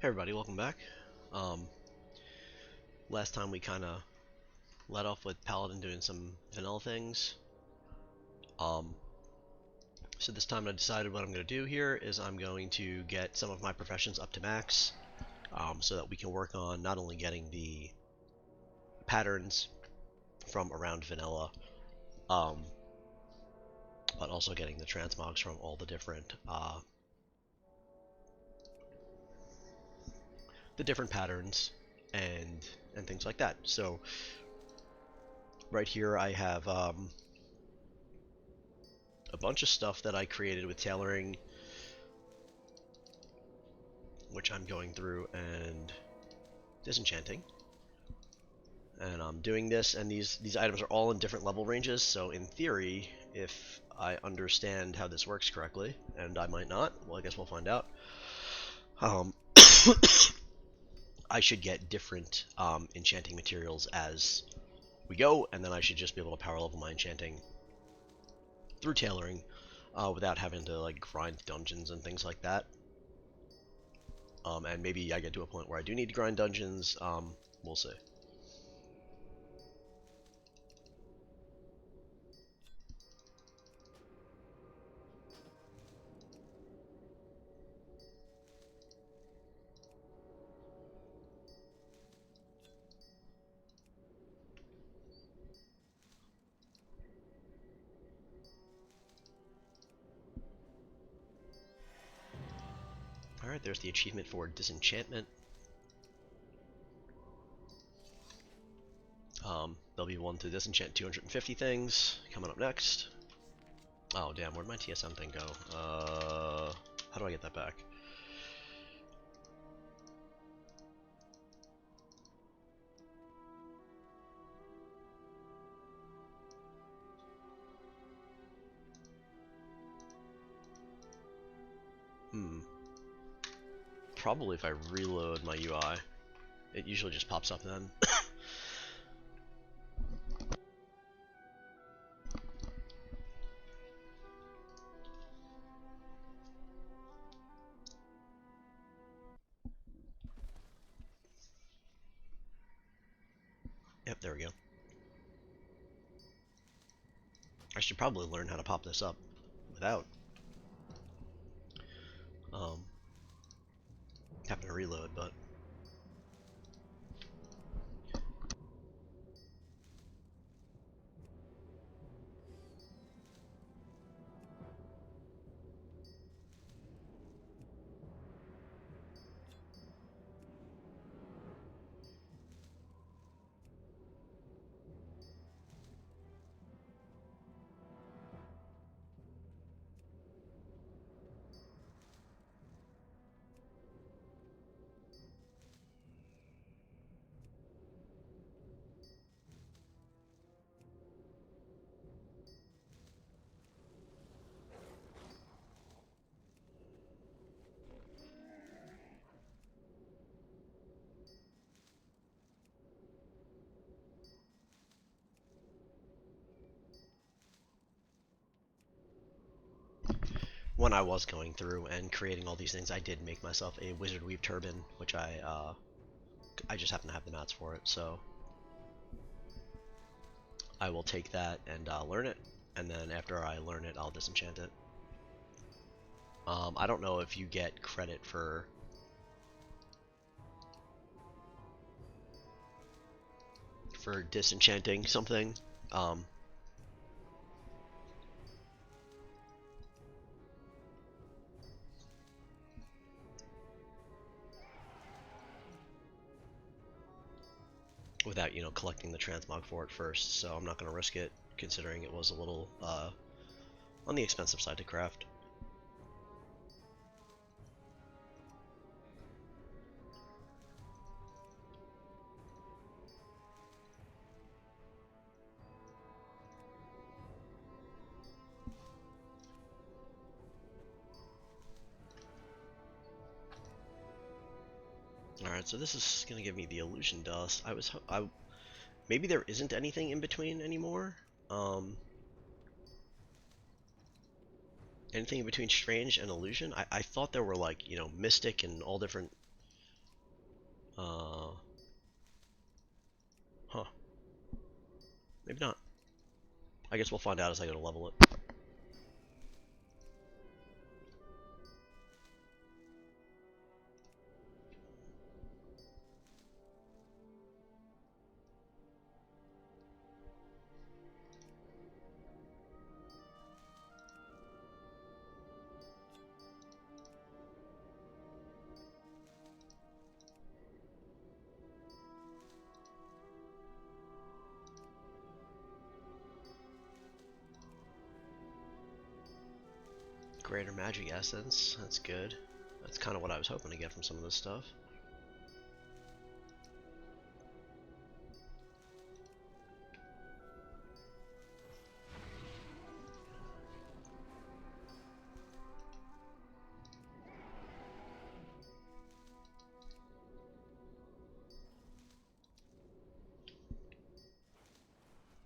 Hey everybody, welcome back. Um, Last time we kind of let off with Paladin doing some vanilla things. Um, so this time I decided what I'm going to do here is I'm going to get some of my professions up to max, so that we can work on not only getting the patterns from around vanilla, um, but also getting the transmogs from all the different patterns and things like that. So right here I have a bunch of stuff that I created with tailoring, which I'm going through and disenchanting. And I'm doing this, and these items are all in different level ranges, so in theory, if I understand how this works correctly, and I might not, well, I guess we'll find out, um, I should get different enchanting materials as we go, and then I should just be able to power level my enchanting through tailoring without having to like grind dungeons and things like that. And maybe I get to a point where I do need to grind dungeons. We'll see. Alright, there's the achievement for disenchantment. There'll be one to disenchant 250 things coming up next. Oh damn, where'd my TSM thing go? How do I get that back? Probably if I reload my UI. It usually just pops up then. Yep, there we go. I should probably learn how to pop this up without um, having to reload, but when I was going through and creating all these things, I did make myself a Wizard Weave turban, which I just happen to have the mats for it, so I will take that and learn it, and then after I learn it, I'll disenchant it. I don't know if you get credit for disenchanting something. Um, Without collecting the transmog for it first, so I'm not going to risk it, considering it was a little on the expensive side to craft. Alright, so this is going to give me the illusion dust. Maybe there isn't anything in between anymore. Anything in between strange and illusion? I thought there were like, mystic and all different Uh, huh. Maybe not. I guess we'll find out as I go to level it. Greater magic essence. That's good. That's kind of what I was hoping to get from some of this stuff.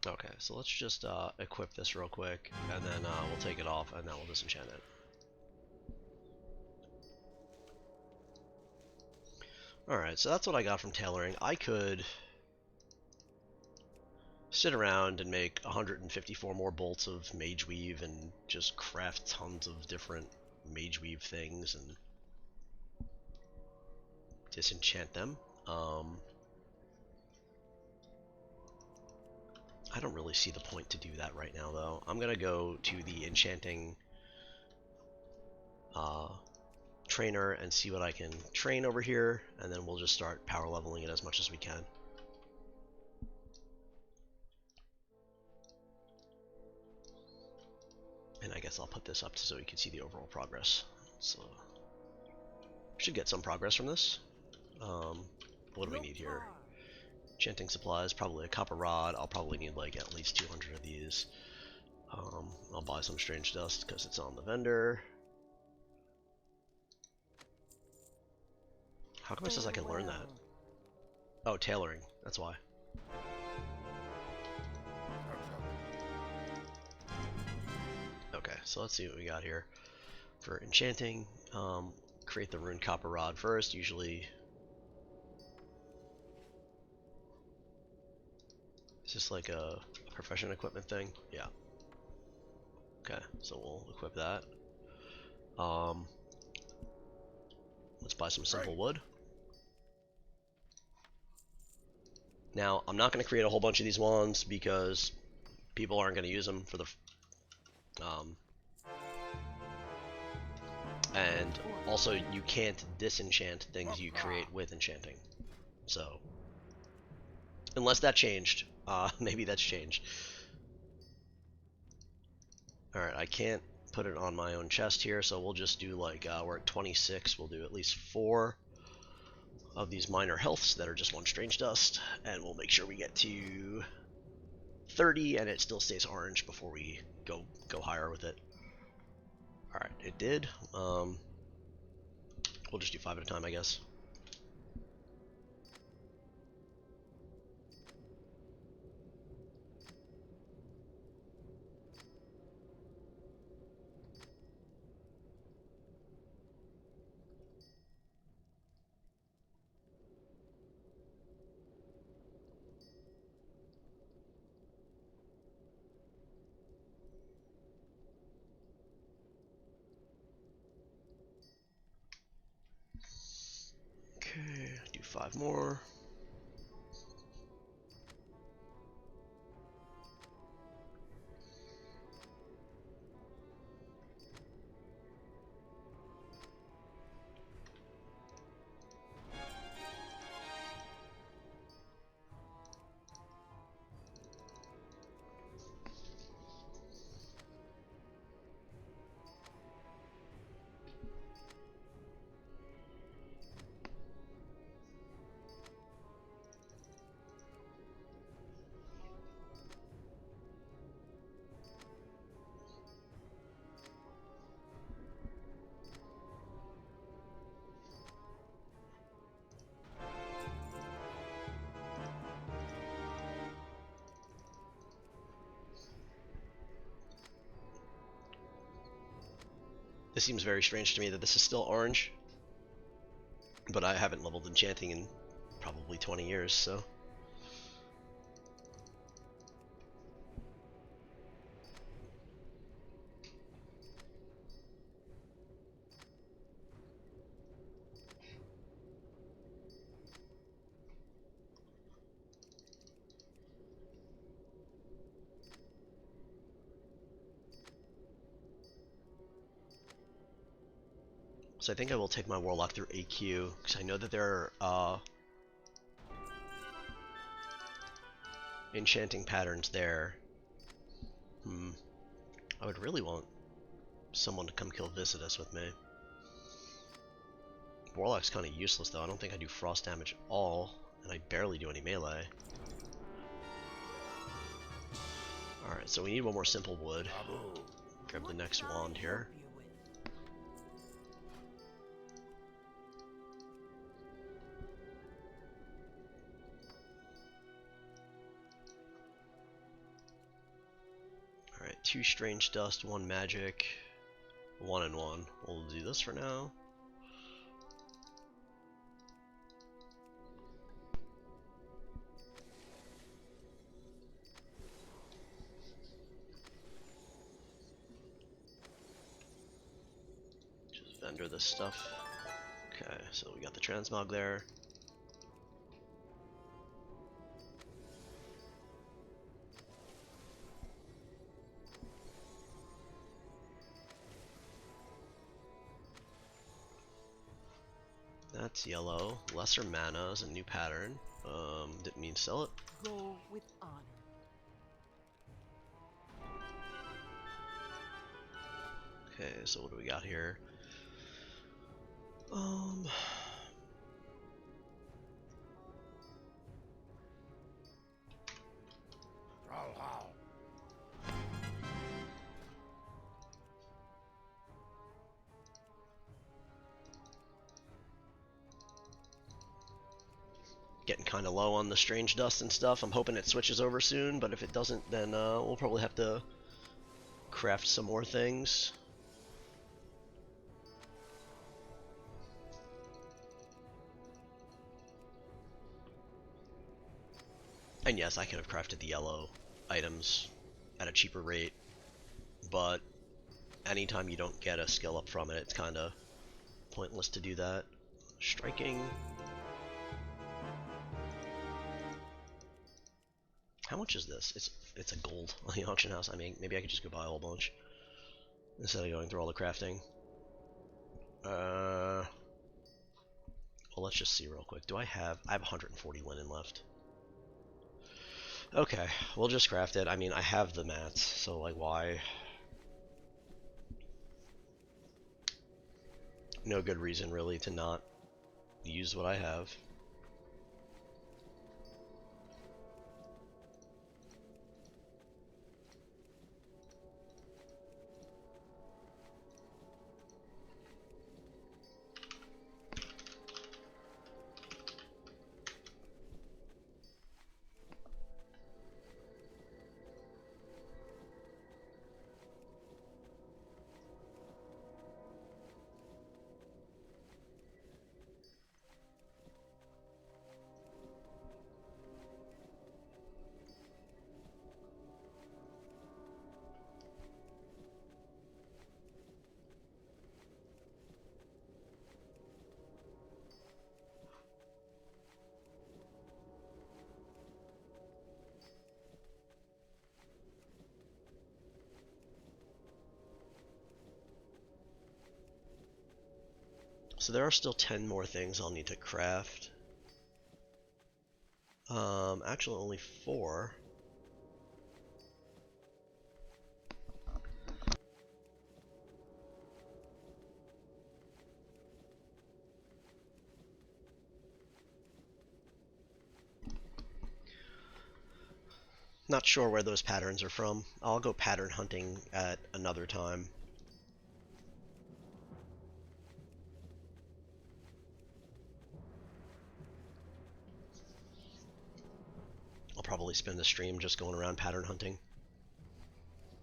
Okay, so let's just equip this real quick, and then we'll take it off, and then we'll disenchant it. Alright, so that's what I got from tailoring. I could sit around and make 154 more bolts of mage weave and just craft tons of different mage weave things and disenchant them. I don't really see the point to do that right now, though. I'm gonna go to the enchanting trainer and see what I can train over here, and then we'll just start power leveling it as much as we can. And I guess I'll put this up so you can see the overall progress. So should get some progress from this. What do we need here? Enchanting supplies, probably a copper rod. I'll probably need like at least 200 of these. I'll buy some strange dust because it's on the vendor. How come it says I can learn that? Oh, tailoring. That's why. Okay, so let's see what we got here. For enchanting, create the rune copper rod first. Usually, is this like a profession equipment thing? Yeah. Okay, so we'll equip that. Let's buy some simple wood. Now, I'm not going to create a whole bunch of these wands because people aren't going to use them for the... and also, you can't disenchant things you create with enchanting. So, unless that changed. Maybe that's changed. Alright, I can't put it on my own chest here, so we'll just do like, we're at 26, we'll do at least 4 of these minor healths that are just 1 strange dust, and we'll make sure we get to 30 and it still stays orange before we go higher with it. Alright, it did. We'll just do 5 at a time, I guess. Okay, do 5 more. This seems very strange to me that this is still orange, but I haven't leveled enchanting in probably 20 years, so. So I think I will take my Warlock through AQ, because I know that there are enchanting patterns there. I would really want someone to come kill Visitus with me. Warlock's kind of useless though. I don't think I do frost damage at all, and I barely do any melee. Alright, so we need one more simple wood. Grab the next wand here. Alright, 2 strange dust, 1 magic, 1 and 1. We'll do this for now. Just vendor this stuff. Okay, so we got the transmog there. That's yellow. Lesser mana is a new pattern. Didn't mean to sell it. Go with honor. Okay, so what do we got here? Getting kind of low on the strange dust and stuff. I'm hoping it switches over soon, but if it doesn't, then we'll probably have to craft some more things. And yes, I could have crafted the yellow items at a cheaper rate, but anytime you don't get a skill up from it, it's kind of pointless to do that. Striking. How much is this? It's a gold on the auction house. I mean, maybe I could just go buy a whole bunch instead of going through all the crafting. Well, let's just see real quick. I have 140 linen left. Okay, we'll just craft it. I mean, I have the mats, so like, why? No good reason really to not use what I have. So there are still 10 more things I'll need to craft. Actually only 4. Not sure where those patterns are from. I'll go pattern hunting at another time. I'll probably spend the stream just going around pattern hunting.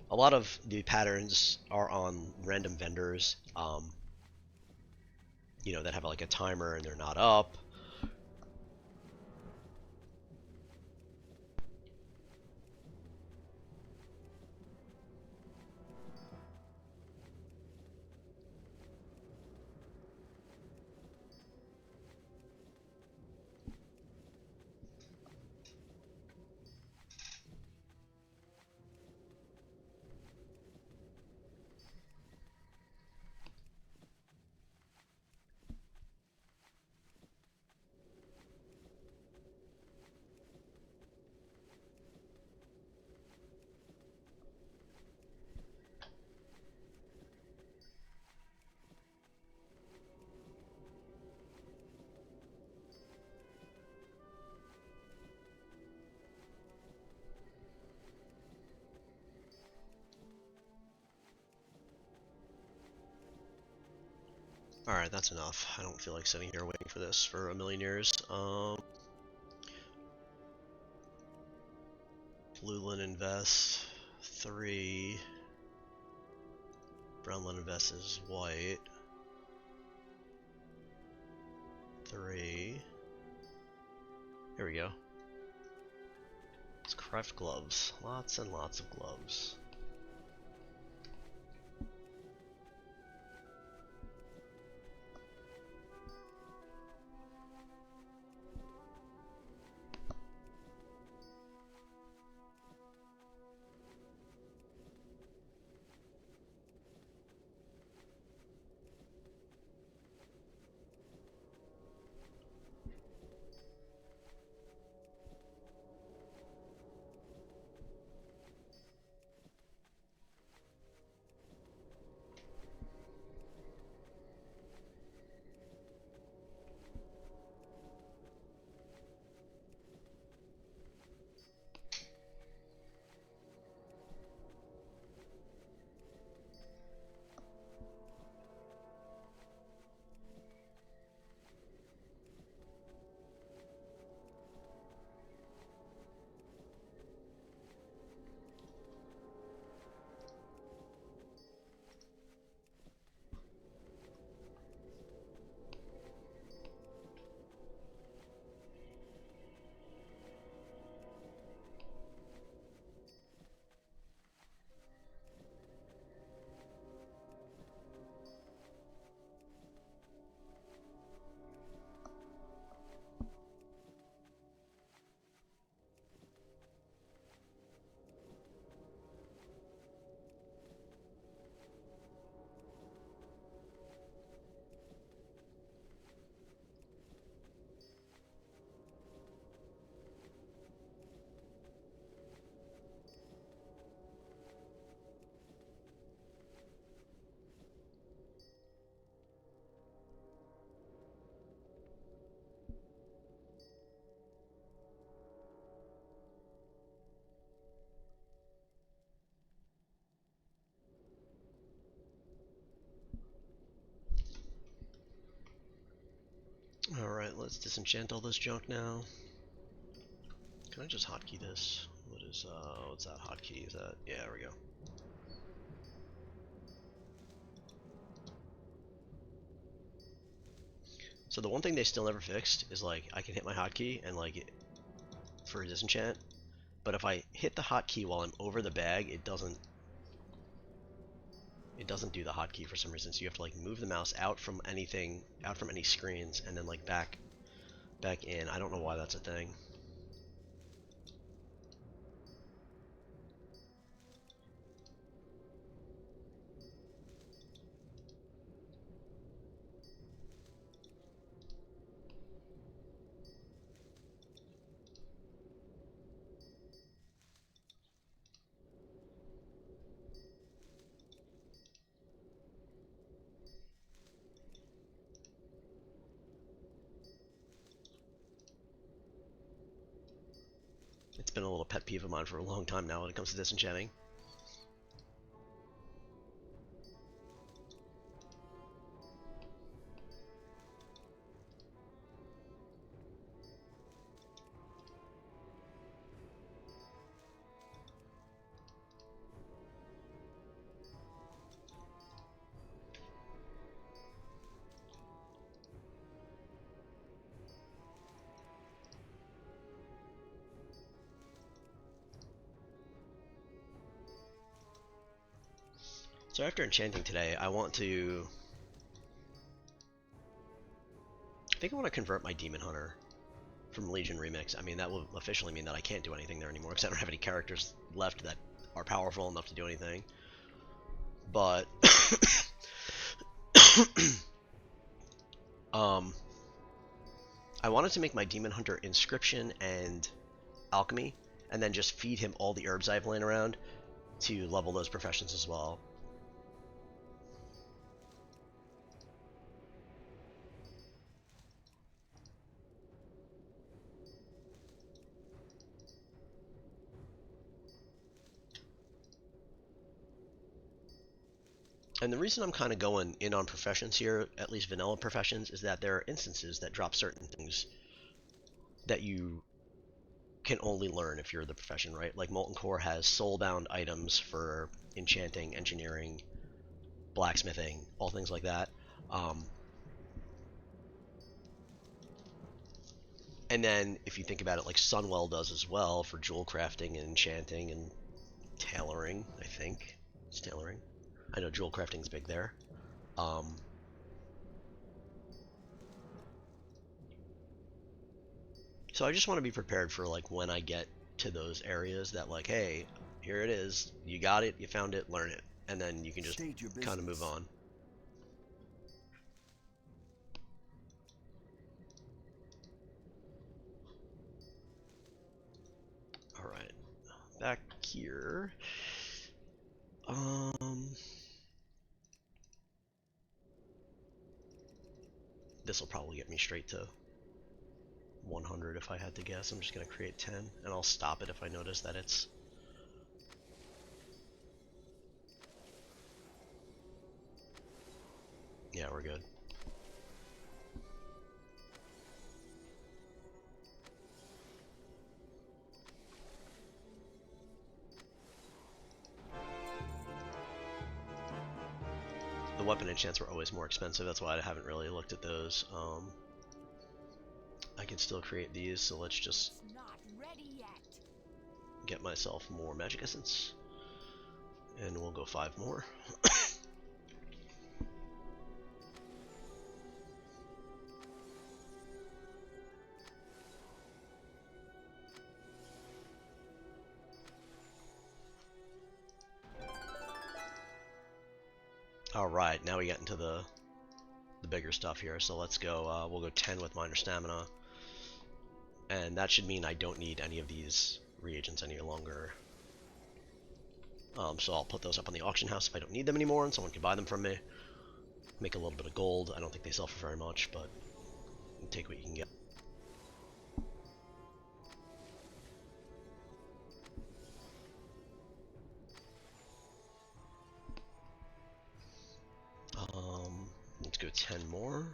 A lot of the patterns are on random vendors, you know, that have like a timer and they're not up. Alright, that's enough. I don't feel like sitting here waiting for this for a million years. Blue linen vest, 3. Brown linen vest is white, 3. Here we go. Let's craft gloves. Lots and lots of gloves. Alright, let's disenchant all this junk now. Can I just hotkey this? What's that hotkey? Is that, yeah, there we go. So the one thing they still never fixed is, like, I can hit my hotkey and, like, for a disenchant, but if I hit the hotkey while I'm over the bag, it doesn't do the hotkey for some reason, so you have to, like, move the mouse out from anything, out from any screens, and then, like, back in. I don't know why that's a thing. It's been a little pet peeve of mine for a long time now when it comes to disenchanting. So after enchanting today, I think I want to convert my Demon Hunter from Legion Remix. I mean, that will officially mean that I can't do anything there anymore because I don't have any characters left that are powerful enough to do anything. But I wanted to make my Demon Hunter Inscription and Alchemy, and then just feed him all the herbs I have laying around to level those professions as well. And the reason I'm kind of going in on professions here, at least vanilla professions, is that there are instances that drop certain things that you can only learn if you're the profession, right? Like Molten Core has soul-bound items for enchanting, engineering, blacksmithing, all things like that. Um, and then if you think about it, like Sunwell does as well for jewel crafting and enchanting and tailoring, I think. It's tailoring. I know jewel crafting's big there. Um, so I just want to be prepared for like when I get to those areas that like, hey, here it is, you got it, you found it, learn it, and then you can just kind of move on. All right, back here. This will probably get me straight to 100 if I had to guess. I'm just gonna create 10, and I'll stop it if I notice that it's. Yeah, we're good. The weapon enchants were always more expensive, that's why I haven't really looked at those. I can still create these, so let's just get myself more magic essence. And we'll go 5 more. Alright, now we get into the bigger stuff here, so let's go, we'll go 10 with minor stamina. And that should mean I don't need any of these reagents any longer. So I'll put those up on the auction house if I don't need them anymore, and someone can buy them from me. Make a little bit of gold. I don't think they sell for very much, but take what you can get. Let's go 10 more.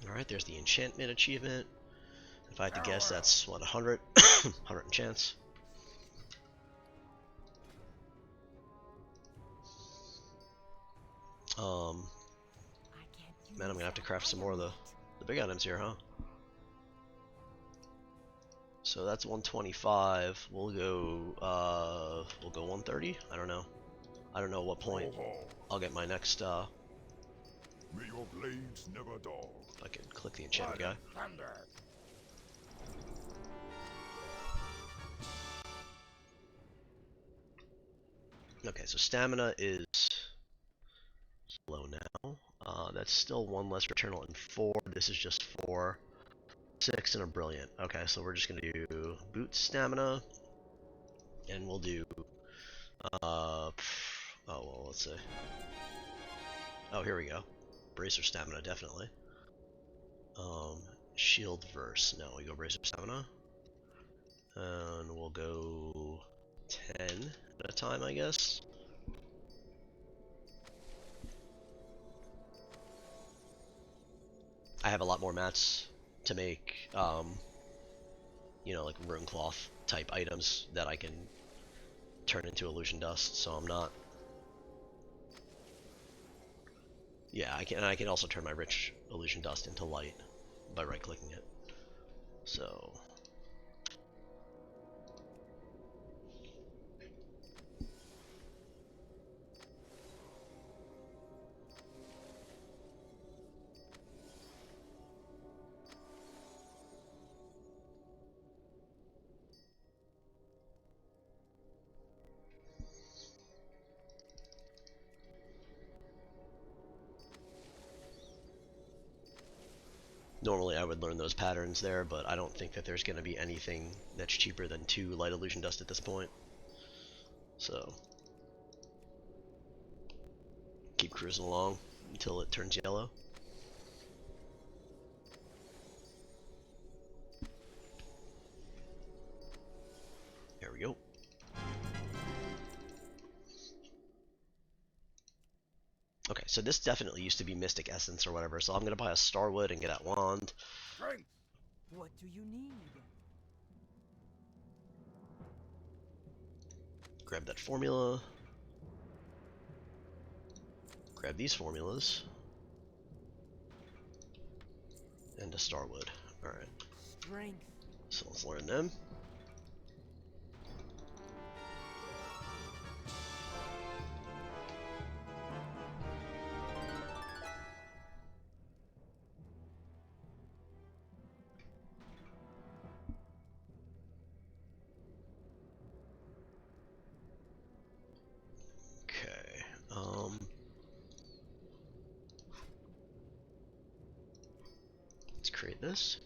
Alright, there's the enchantment achievement. If I had to guess, that's what, 100? 100 enchants. Man, I'm gonna have to craft some more of the big items here, huh? So that's 125. We'll go 130. I don't know. I don't know at what point I'll get my next. May your blades never dull. If I can click the enchantment guy. Thunder. Okay, so stamina is low now. That's still 1 less returnal and 4. This is just 4, 6, and a brilliant. Okay, so we're just gonna do boot stamina, and we'll do. Oh well, let's see. Oh, here we go. Bracer stamina, definitely. Shield verse. No, we go bracer stamina, and we'll go 10 at a time, I guess. I have a lot more mats to make, you know, like rune cloth type items that I can turn into illusion dust, so I'm not. Yeah, I can also turn my rich illusion dust into light by right clicking it. So Normally I would learn those patterns there, but I don't think that there's going to be anything that's cheaper than 2 light illusion dust at this point. So keep cruising along until it turns yellow. There we go. Okay, so this definitely used to be Mystic Essence or whatever, so I'm gonna buy a Starwood and get that wand. Strength. What do you need? Grab that formula. Grab these formulas. And a Starwood. Alright. Strength. So let's learn them. Okay. Let's create this.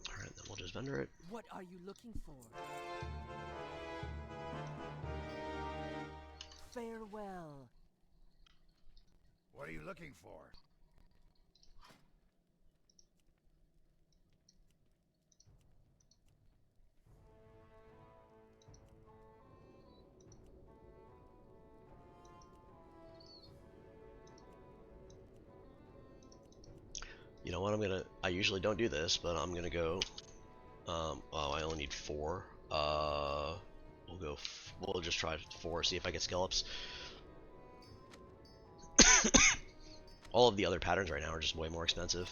Alright, then we'll just vendor it. What are you looking for? Farewell. What are you looking for? You know what, I usually don't do this, but I'm gonna go, oh, I only need 4. We'll just try 4, see if I get scallops. All of the other patterns right now are just way more expensive.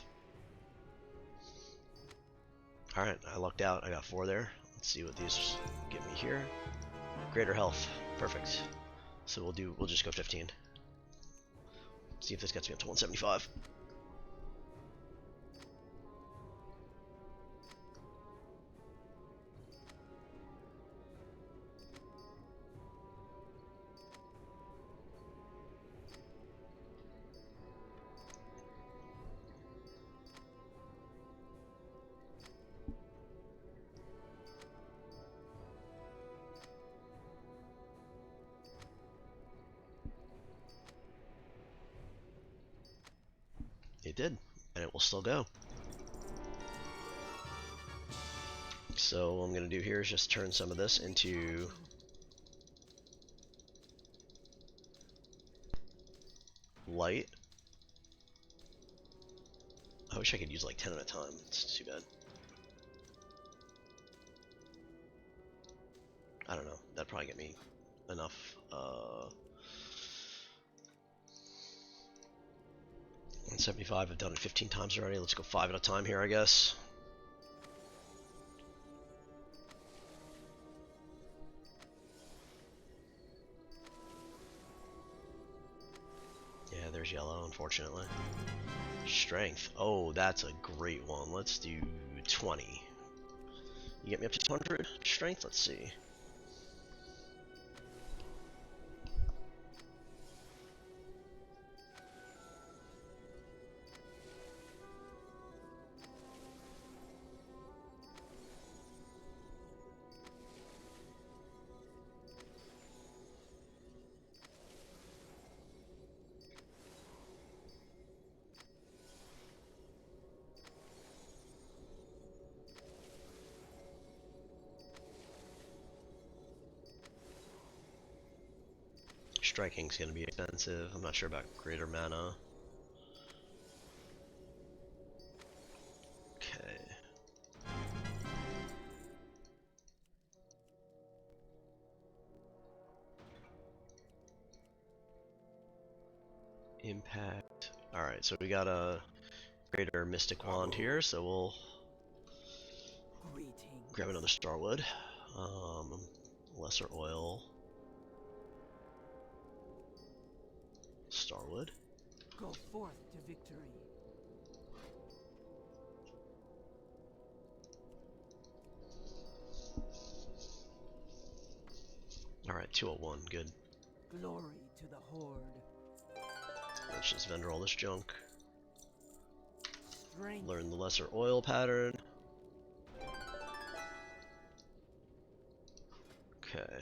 Alright, I lucked out, I got 4 there. Let's see what these give me here. Greater health, perfect. So we'll just go 15. See if this gets me up to 175. It did, and it will still go. So what I'm going to do here is just turn some of this into light. I wish I could use like 10 at a time. It's too bad. I don't know. That'd probably get me enough. 175. I've done it 15 times already. Let's go 5 at a time here, I guess. Yeah, there's yellow, unfortunately. Strength. Oh, that's a great one. Let's do 20. You get me up to 200 strength? Let's see. Striking's gonna be expensive. I'm not sure about greater mana. Okay. Impact. Alright, so we got a greater mystic wand here, so we'll grab another Starwood. Lesser oil. Starwood. Go forth to victory. Alright, 201, good. Glory to the Horde. Let's just vendor all this junk. Strength. Learn the lesser oil pattern. Okay.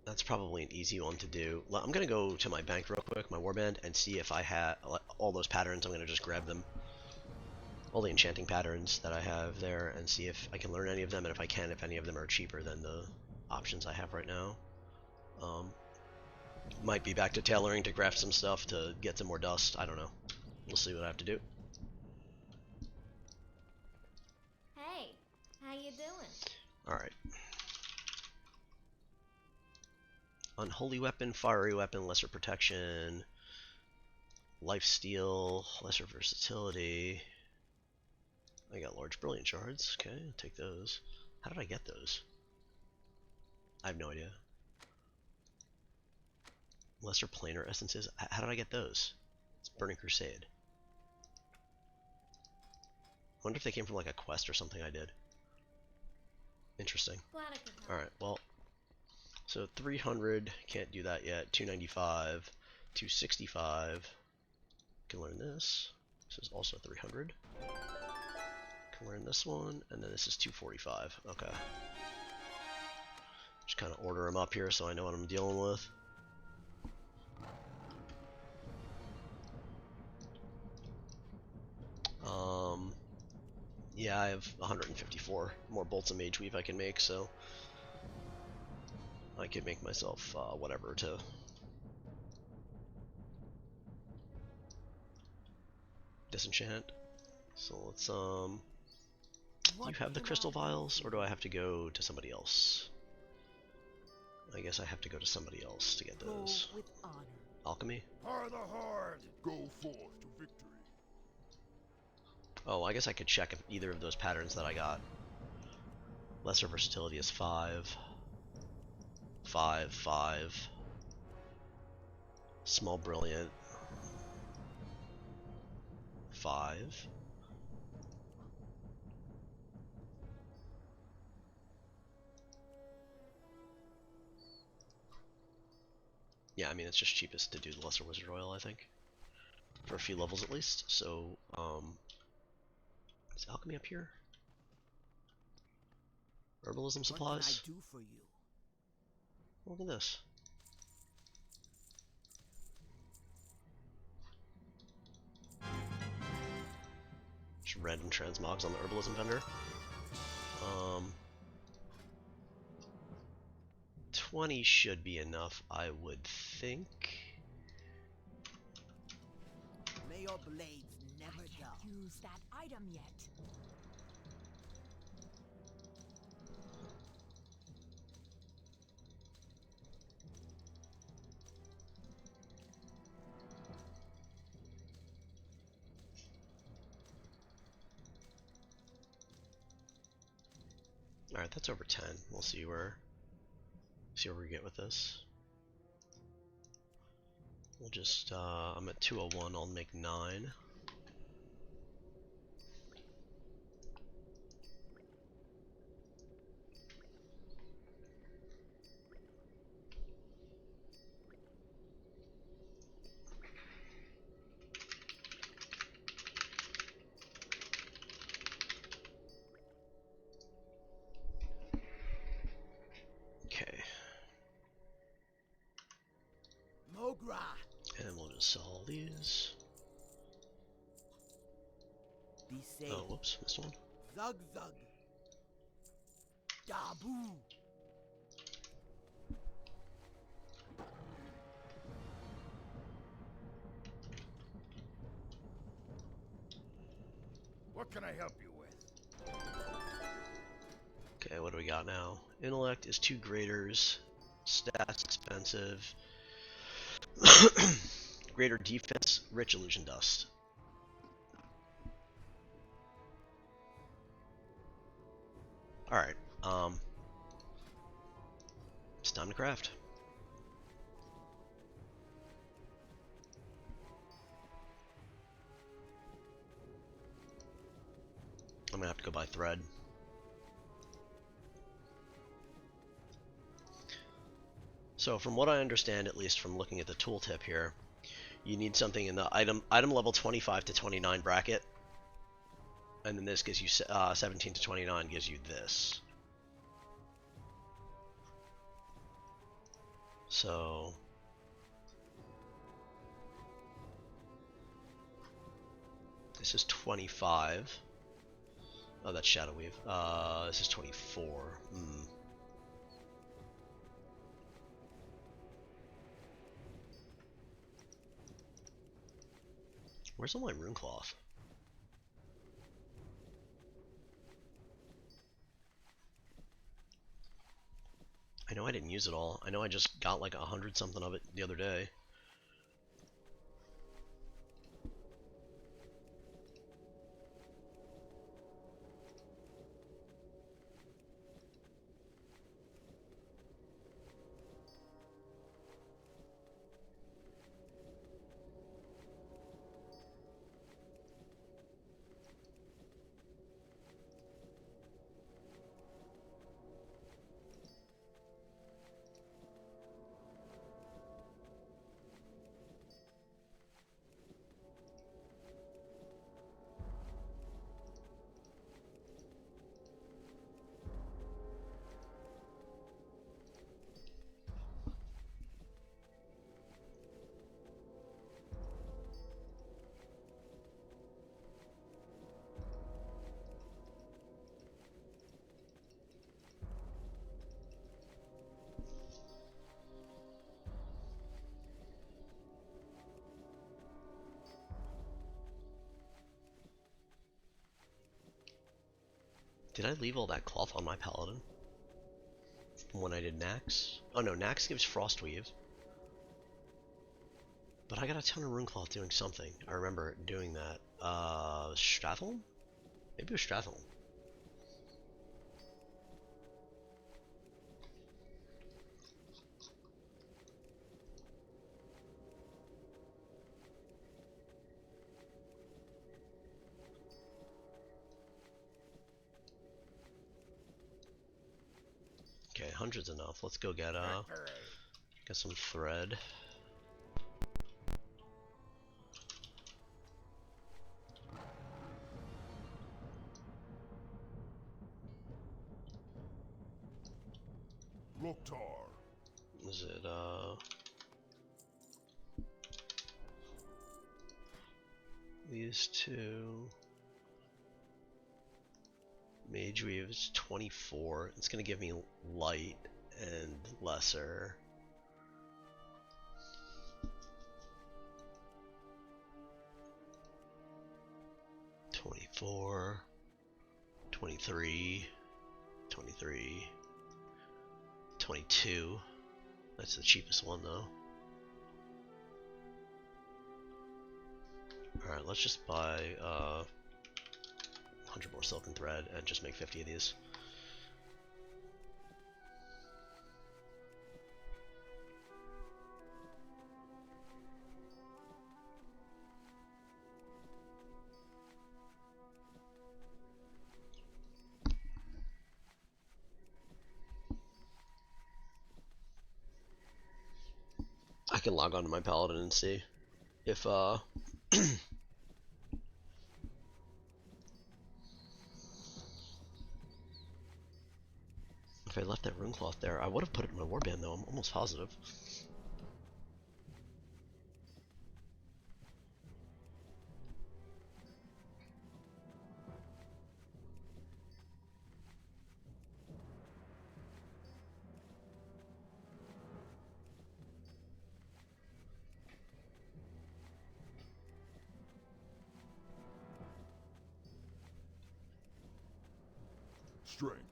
That's probably an easy one to do. I'm gonna go to my bank real quick, my warband, and see if I have all those patterns. I'm gonna just grab them, all the enchanting patterns that I have there, and see if I can learn any of them, and if I can, if any of them are cheaper than the options I have right now. Might be back to tailoring to craft some stuff to get some more dust. I don't know. We'll see what I have to do. Hey, how you doing? Alright. Unholy weapon, fiery weapon, lesser protection, lifesteal, lesser versatility. I got large brilliant shards. Okay, I'll take those. How did I get those? I have no idea. Lesser planar essences. How did I get those? It's Burning Crusade. I wonder if they came from like a quest or something I did. Interesting. Glad I could help. Alright, well. So 300, can't do that yet. 295, 265. Can learn this. This is also 300. Can learn this one, and then this is 245. Okay. Just kind of order them up here so I know what I'm dealing with. Yeah, I have 154 more bolts of mage weave I can make, so I could make myself whatever to disenchant. So let's do you have the crystal vials, or do I have to go to somebody else? I guess I have to go to somebody else to get those. Go with honor. Alchemy? Par the hard. Go forth to victory. Oh, I guess I could check if either of those patterns that I got. Lesser versatility is 5. 5, 5. Small brilliant. 5. Yeah, I mean, it's just cheapest to do the lesser wizard oil, I think. For a few levels at least. So, is alchemy up here? Herbalism supplies? What can I do for you? Look at this. Just random transmogs on the herbalism vendor. 20 should be enough, I would think. May your blades never dull. Use that item yet. Alright, that's over 10. We'll see where we get with this. We'll just I'm at 201, I'll make 9. Okay. Mogra. And we'll just sell all these. Be safe. Oh, whoops, missed one. Zug zug. Dabu. What can I help you with? Okay, what do we got now? Intellect is 2 graders. Stats expensive. Greater defense, rich illusion dust. Alright, it's time to craft. I'm gonna have to go buy thread. So from what I understand, at least from looking at the tooltip here, you need something in the item level 25 to 29 bracket, and then this gives you 17 to 29 gives you this. So this is 25. Oh, that's Shadow Weave. This is 24. Where's all my rune cloth? I know I didn't use it all. I know I just got like 100 something of it the other day. Did I leave all that cloth on my paladin? From when I did Nax? Oh no, Nax gives Frostweave. But I got a ton of rune cloth doing something. I remember doing that. Stratholm? Maybe it was Stratholm. Okay, 100's enough. Let's go get some thread. Loktar. Is it these two? Mage Weave is 24. It's gonna give me light and lesser. $24, $23, $23, $22. That's the cheapest one though. Alright, let's just buy 100 more silken thread and just make 50 of these. I can log on to my paladin and see if if I left that rune cloth there. I would have put it in my warband though, I'm almost positive. Strength.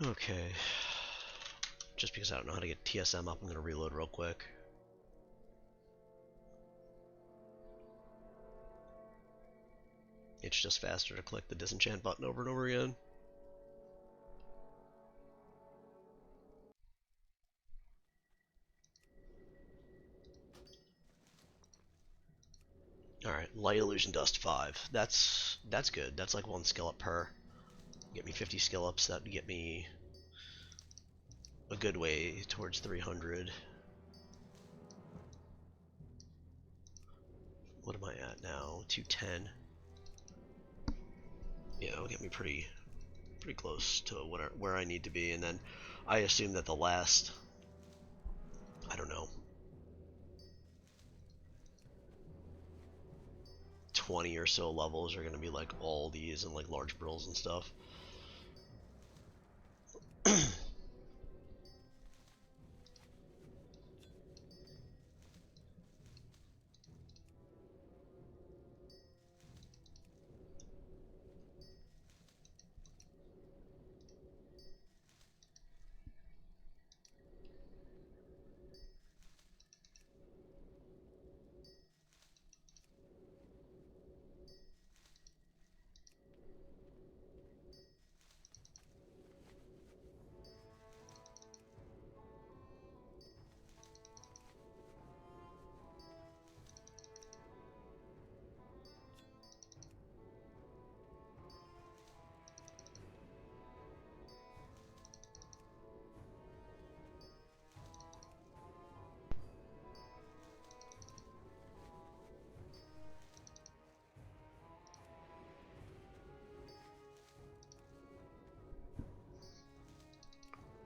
Okay. Just because I don't know how to get TSM up, I'm gonna reload real quick. It's just faster to click the disenchant button over and over again. Alright, Light Illusion Dust 5. That's good. That's like 1 skill up per. Get me 50 skill ups, that would get me a good way towards 300. What am I at now? 210. Yeah, it'll get me pretty close to where I need to be, and then I assume that the last, I don't know, 20 or so levels are going to be like all these and like large brills and stuff.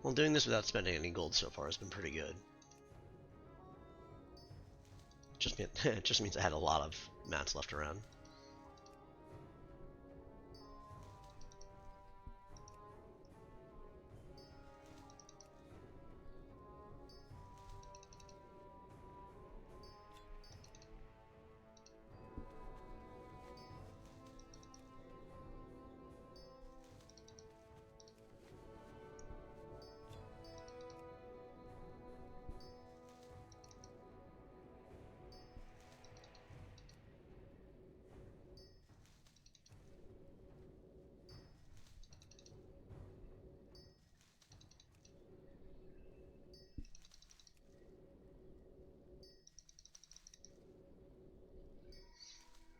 Well, doing this without spending any gold so far has been pretty good. It just means I had a lot of mats left around.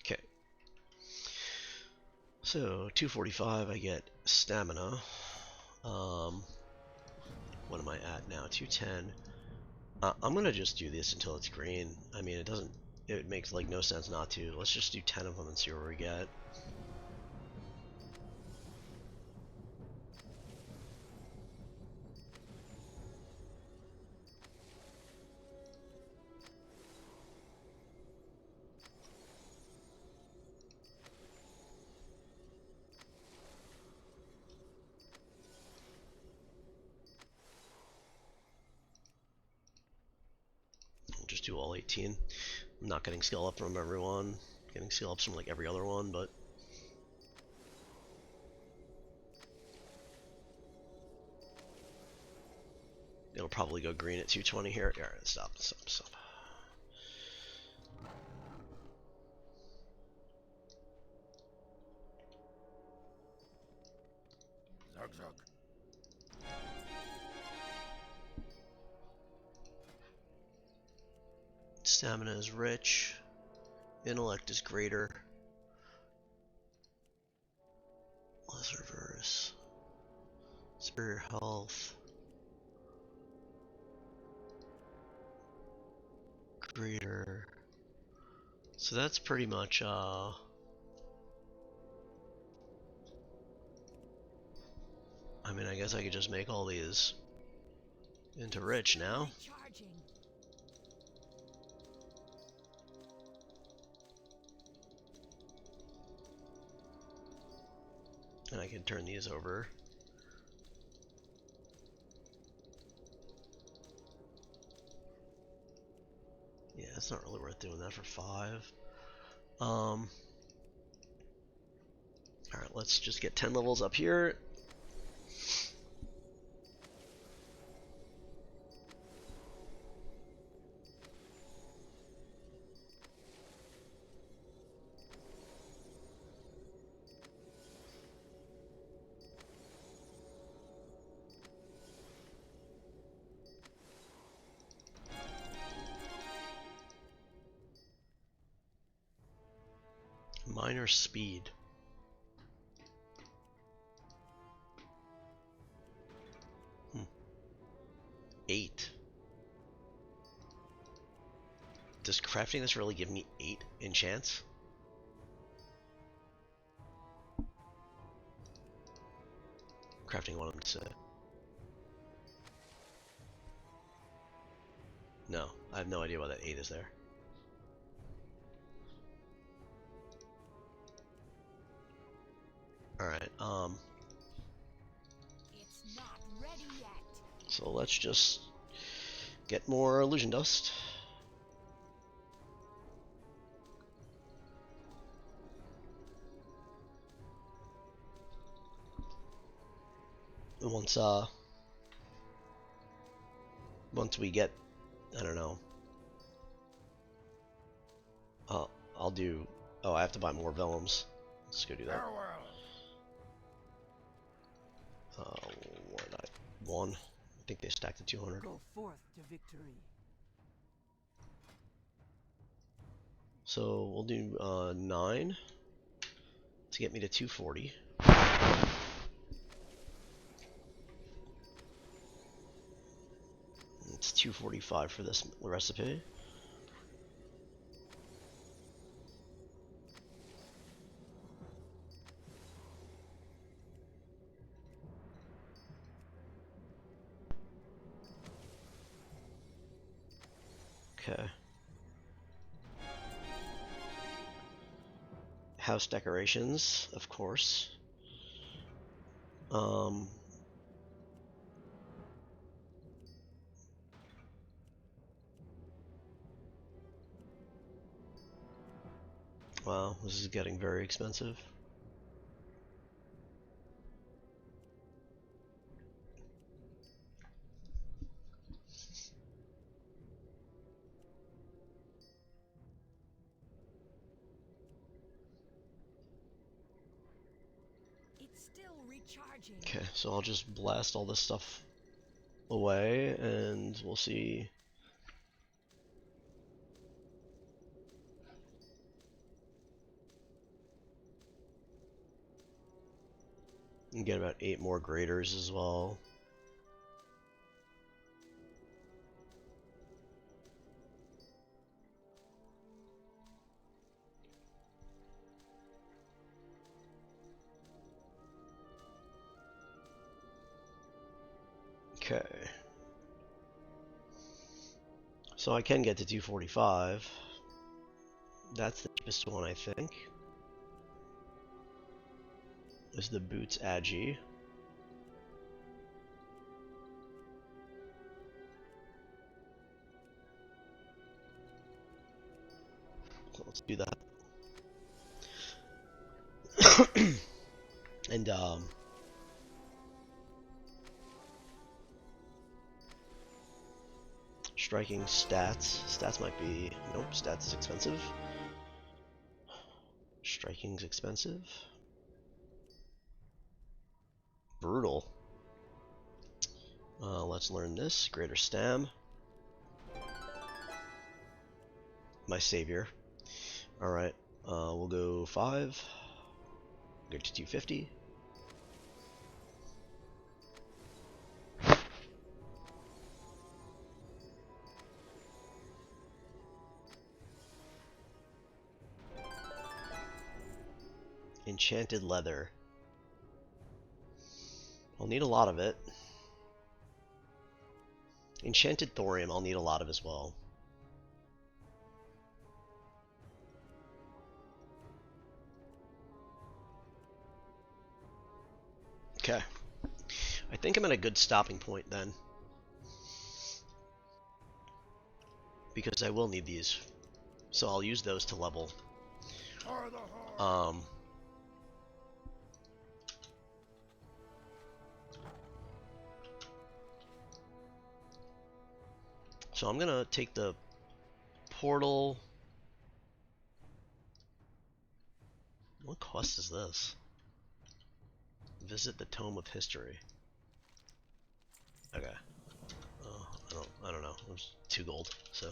Okay. So 245, I get stamina. What am I at now? 210. I'm gonna just do this until it's green. I mean, it makes like no sense not to. Let's just do 10 of them and see where we get. We'll just do all 18. I'm not getting skill up from everyone. Getting skill ups from like every other one, but it'll probably go green at 220 here. Alright, stop. Zug zug. Stamina is rich. Intellect is greater. Less reverse. Superior health. Greater. So that's pretty much, I mean, I guess I could just make all these into rich now. And I can turn these over. Yeah, it's not really worth doing that for 5. Alright, let's just get 10 levels up here. Minor speed. Hmm. 8. Does crafting this really give me 8 enchants? Crafting one of them to say. No, I have no idea why that 8 is there. Alright, It's not ready yet. so let's just get more illusion dust. Once once we get, I don't know, I'll do, oh, I have to buy more vellums. Let's go do that. Farewell. One. I think they stacked to 200. Go forth to victory. So we'll do 9 to get me to 240. It's 245 for this recipe. Okay. House decorations, of course. Wow, this is getting very expensive. It's still recharging. Okay, so I'll just blast all this stuff away and we'll see. And get about 8 more graders as well. Okay. So I can get to 245. That's the cheapest one, I think. Is the Boots Agi. So let's do that. And striking stats. Stats might be, nope, stats is expensive. Striking's expensive. Brutal. Let's learn this. Greater Stam. My savior. Alright, we'll go 5. Go to 250. Enchanted leather. I'll need a lot of it. Enchanted thorium I'll need a lot of as well. Okay. I think I'm at a good stopping point then. Because I will need these. So I'll use those to level. So I'm gonna take the portal. What quest is this? Visit the Tome of History. Okay. I don't know. It was 2 gold, so.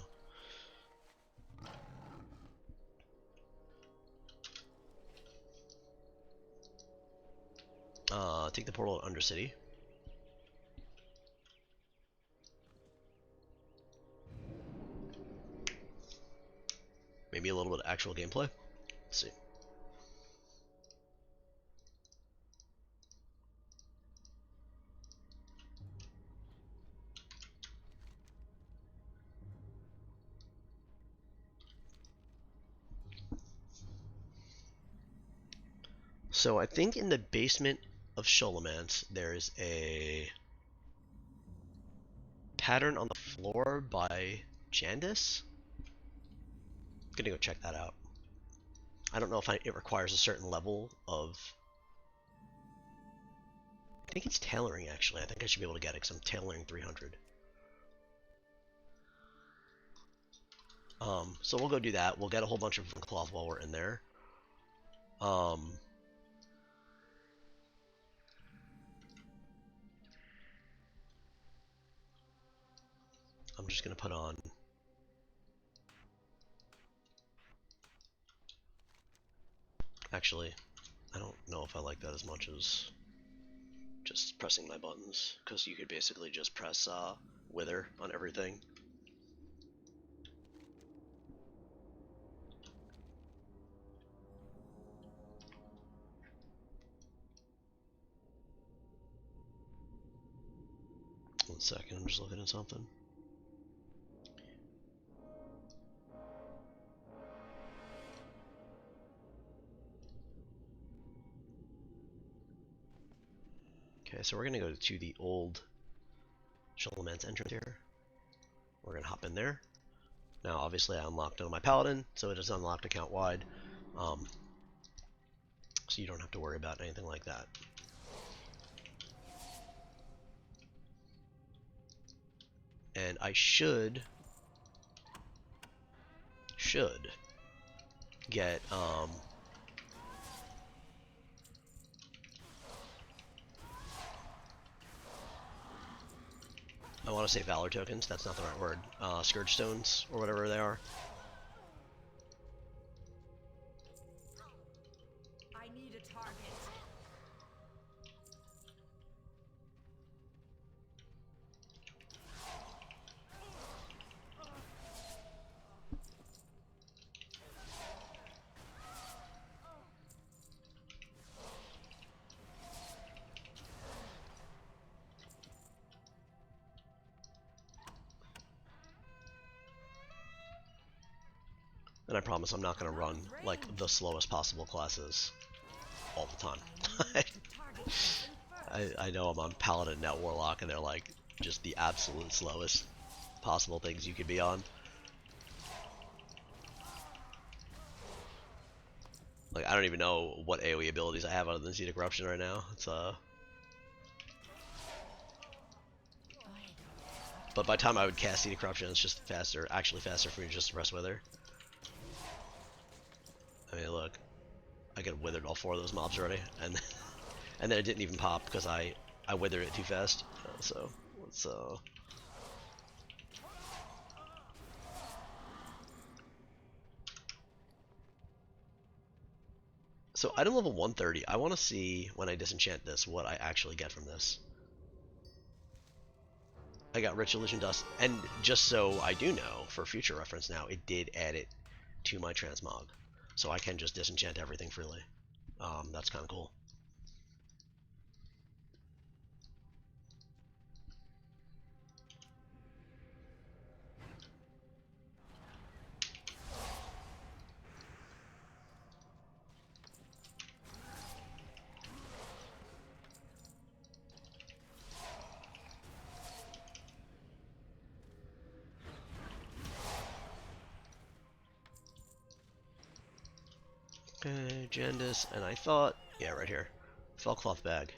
Take the portal to Undercity. Maybe a little bit of actual gameplay. Let's see. So I think in the basement of Sholomance there's a pattern on the floor by Jandis. I'm gonna go check that out. I don't know if it requires a certain level of... I think it's tailoring, actually. I think I should be able to get it because I'm tailoring 300. So we'll go do that. We'll get a whole bunch of cloth while we're in there. I'm just gonna put on... Actually, I don't know if I like that as much as just pressing my buttons, because you could basically just press Wither on everything. One second, I'm just looking at something. Okay, so we're gonna go to the old Sholomance entrance here. We're gonna hop in there. Now, obviously, I unlocked on my Paladin, so it is unlocked account wide. So you don't have to worry about anything like that. And I should get I want to say Valor tokens, that's not the right word. Scourge stones, or whatever they are. I need a target. And I promise I'm not going to run like the slowest possible classes all the time. I know I'm on Paladin Net Warlock and they're like just the absolute slowest possible things you could be on. Like, I don't even know what AoE abilities I have other than Seed of Corruption right now. It's But by the time I would cast Seed of Corruption, it's just faster, actually faster for me to just press Wither. I mean, look, I get withered all 4 of those mobs already, and and then it didn't even pop because I withered it too fast. So let's So item level 130. I want to see when I disenchant this what I actually get from this. I got Rich Illusion Dust, and just so I do know for future reference now, it did add it to my transmog, so I can just disenchant everything freely. That's kind of cool. Okay, Jandis, and I thought, yeah, right here, Fellcloth Bag.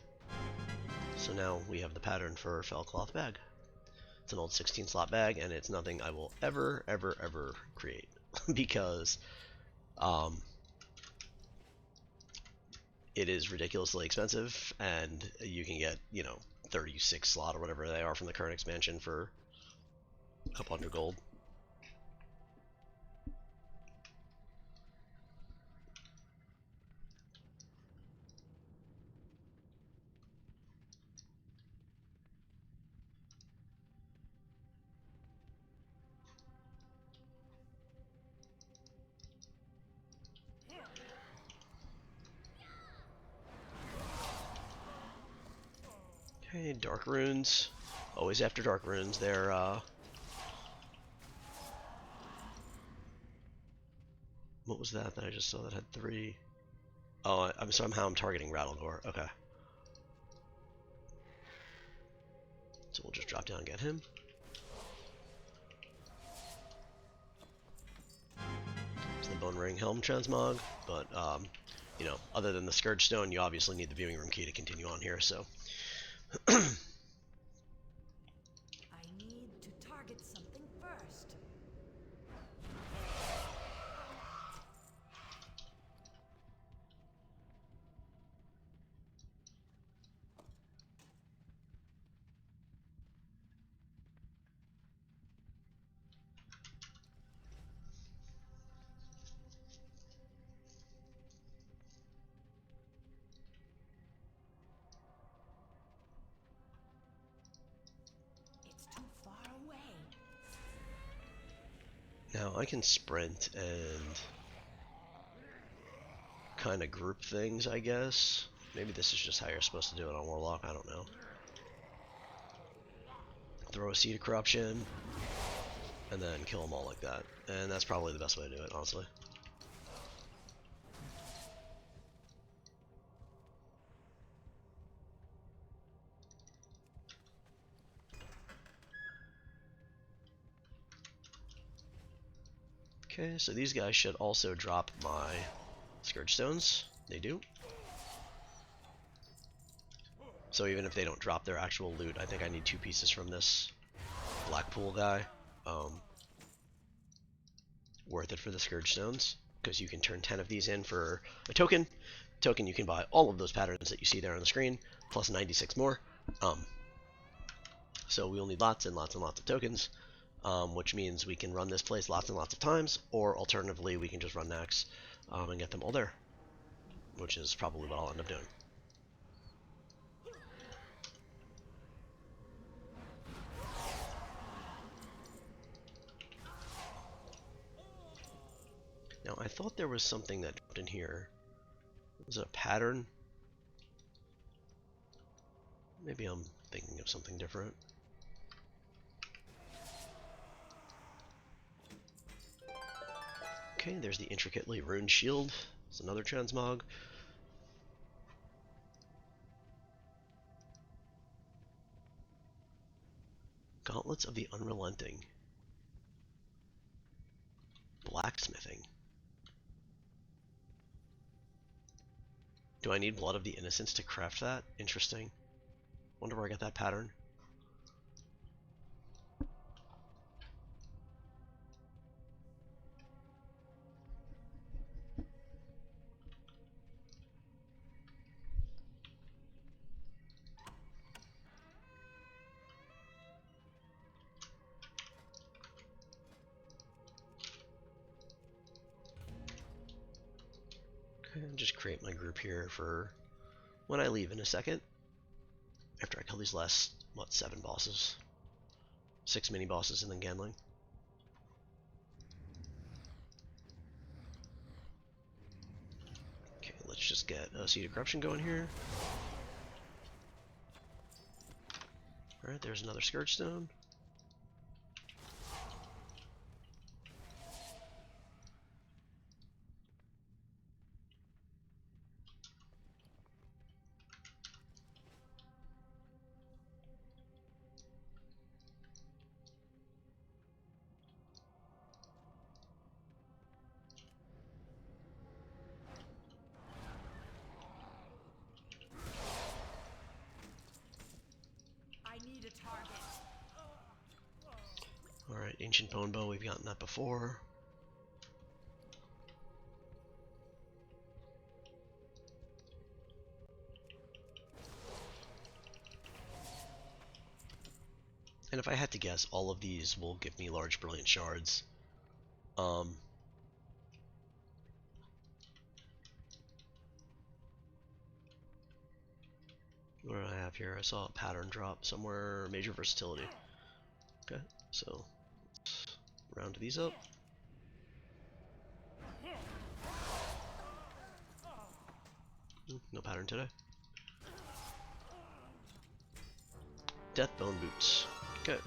So now we have the pattern for Fellcloth Bag. It's an old 16 slot bag, and it's nothing I will ever, ever, ever create because it is ridiculously expensive, and you can get, 36 slot or whatever they are from the current expansion for a couple hundred gold. Okay, dark runes. Always after dark runes. They're what was that I just saw that had 3? Oh, I'm somehow I'm targeting Rattlegore. Okay. So we'll just drop down and get him. It's the Bone Ring Helm Transmog, but you know, other than the Scourge Stone, you obviously need the Viewing Room Key to continue on here, so. I need to target something first. It's too far away. Now I can sprint and kind of group things, I guess. Maybe this is just how you're supposed to do it on Warlock, I don't know. Throw a Seed of Corruption, and then kill them all like that. And that's probably the best way to do it, honestly. Okay, so these guys should also drop my Scourge Stones. They do. So even if they don't drop their actual loot, I think I need 2 pieces from this Blackpool guy. Worth it for the Scourge Stones, because you can turn 10 of these in for a token. Token, you can buy all of those patterns that you see there on the screen, plus 96 more. So we'll need lots and lots and lots of tokens, which means we can run this place lots and lots of times, or alternatively, we can just run Nax and get them all there, which is probably what I'll end up doing. Now, I thought there was something that dropped in here. Was it a pattern? Maybe I'm thinking of something different. Okay, there's the intricately runed shield. It's another transmog. Gauntlets of the Unrelenting. Blacksmithing. Do I need Blood of the Innocents to craft that? Interesting. Wonder where I got that pattern. Okay, I'll just create my group here for when I leave in a second. After I kill these last, what, 7 bosses? 6 mini bosses and then Ganling. Okay, let's just get a Seed of Corruption going here. Alright, there's another Scourge Stone. I need a target. Alright, Ancient Bone Bow, we've gotten that before. And if I had to guess, all of these will give me large brilliant shards. What do I have here? I saw a pattern drop somewhere. Major versatility. Okay, so let's round these up. No pattern today. Deathbone boots. Okay.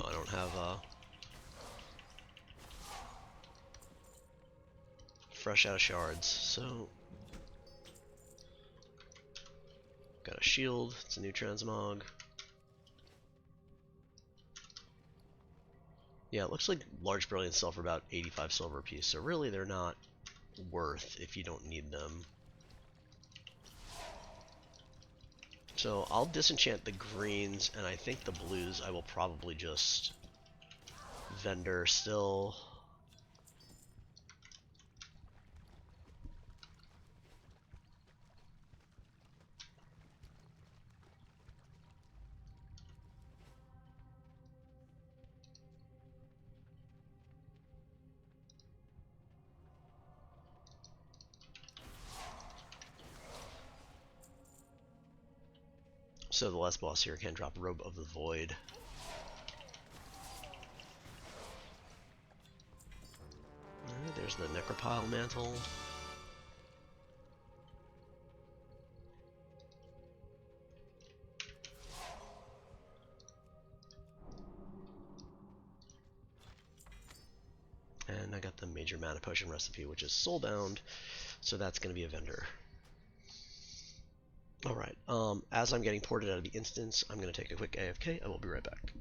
Oh, I don't have fresh out of shards, so got a shield. It's a new transmog. Yeah, it looks like large brilliant silver about 85 silver a piece, so really they're not worth if you don't need them. So I'll disenchant the greens, and I think the blues I will probably just vendor still. So the last boss here can drop Robe of the Void. Alright, there's the Necropile Mantle. And I got the Major Mana Potion recipe, which is soulbound, so that's going to be a vendor. Alright, as I'm getting ported out of the instance, I'm going to take a quick AFK. I will be right back.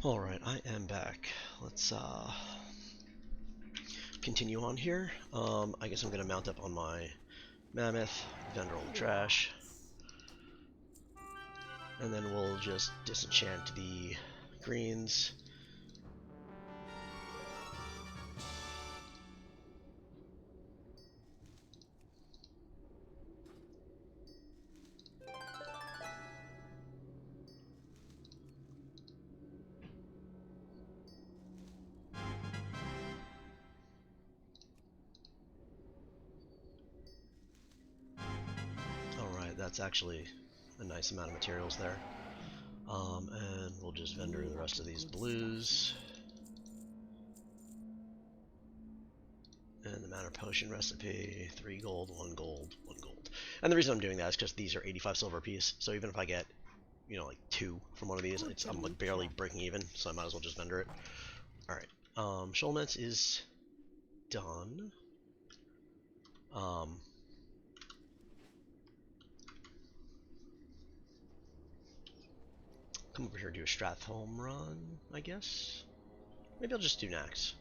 Alright, I am back. Let's continue on here. I guess I'm gonna mount up on my mammoth, vendor all the trash, and then we'll just disenchant the greens. Alright, that's actually a nice amount of materials there. And we'll just vendor the rest of these blues. And the mana potion recipe, 3 gold, 1 gold, 1 gold. And the reason I'm doing that is because these are 85 silver apiece, so even if I get, you know, like 2 from one of these, I'm like barely breaking even, so I might as well just vendor it. Alright, Shoalments is done. Come over here and do a Strathholm run, I guess? Maybe I'll just do Nax.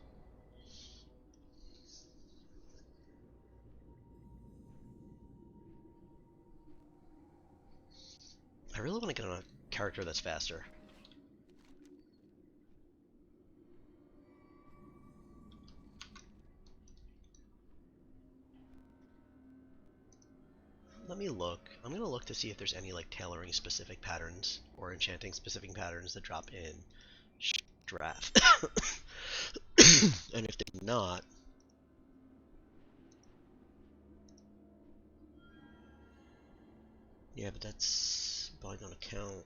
I really want to get on a character that's faster. Let me look. I'm going to look to see if there's any like tailoring specific patterns or enchanting specific patterns that drop in Strath. And if they're not, yeah, but that's probably going to count.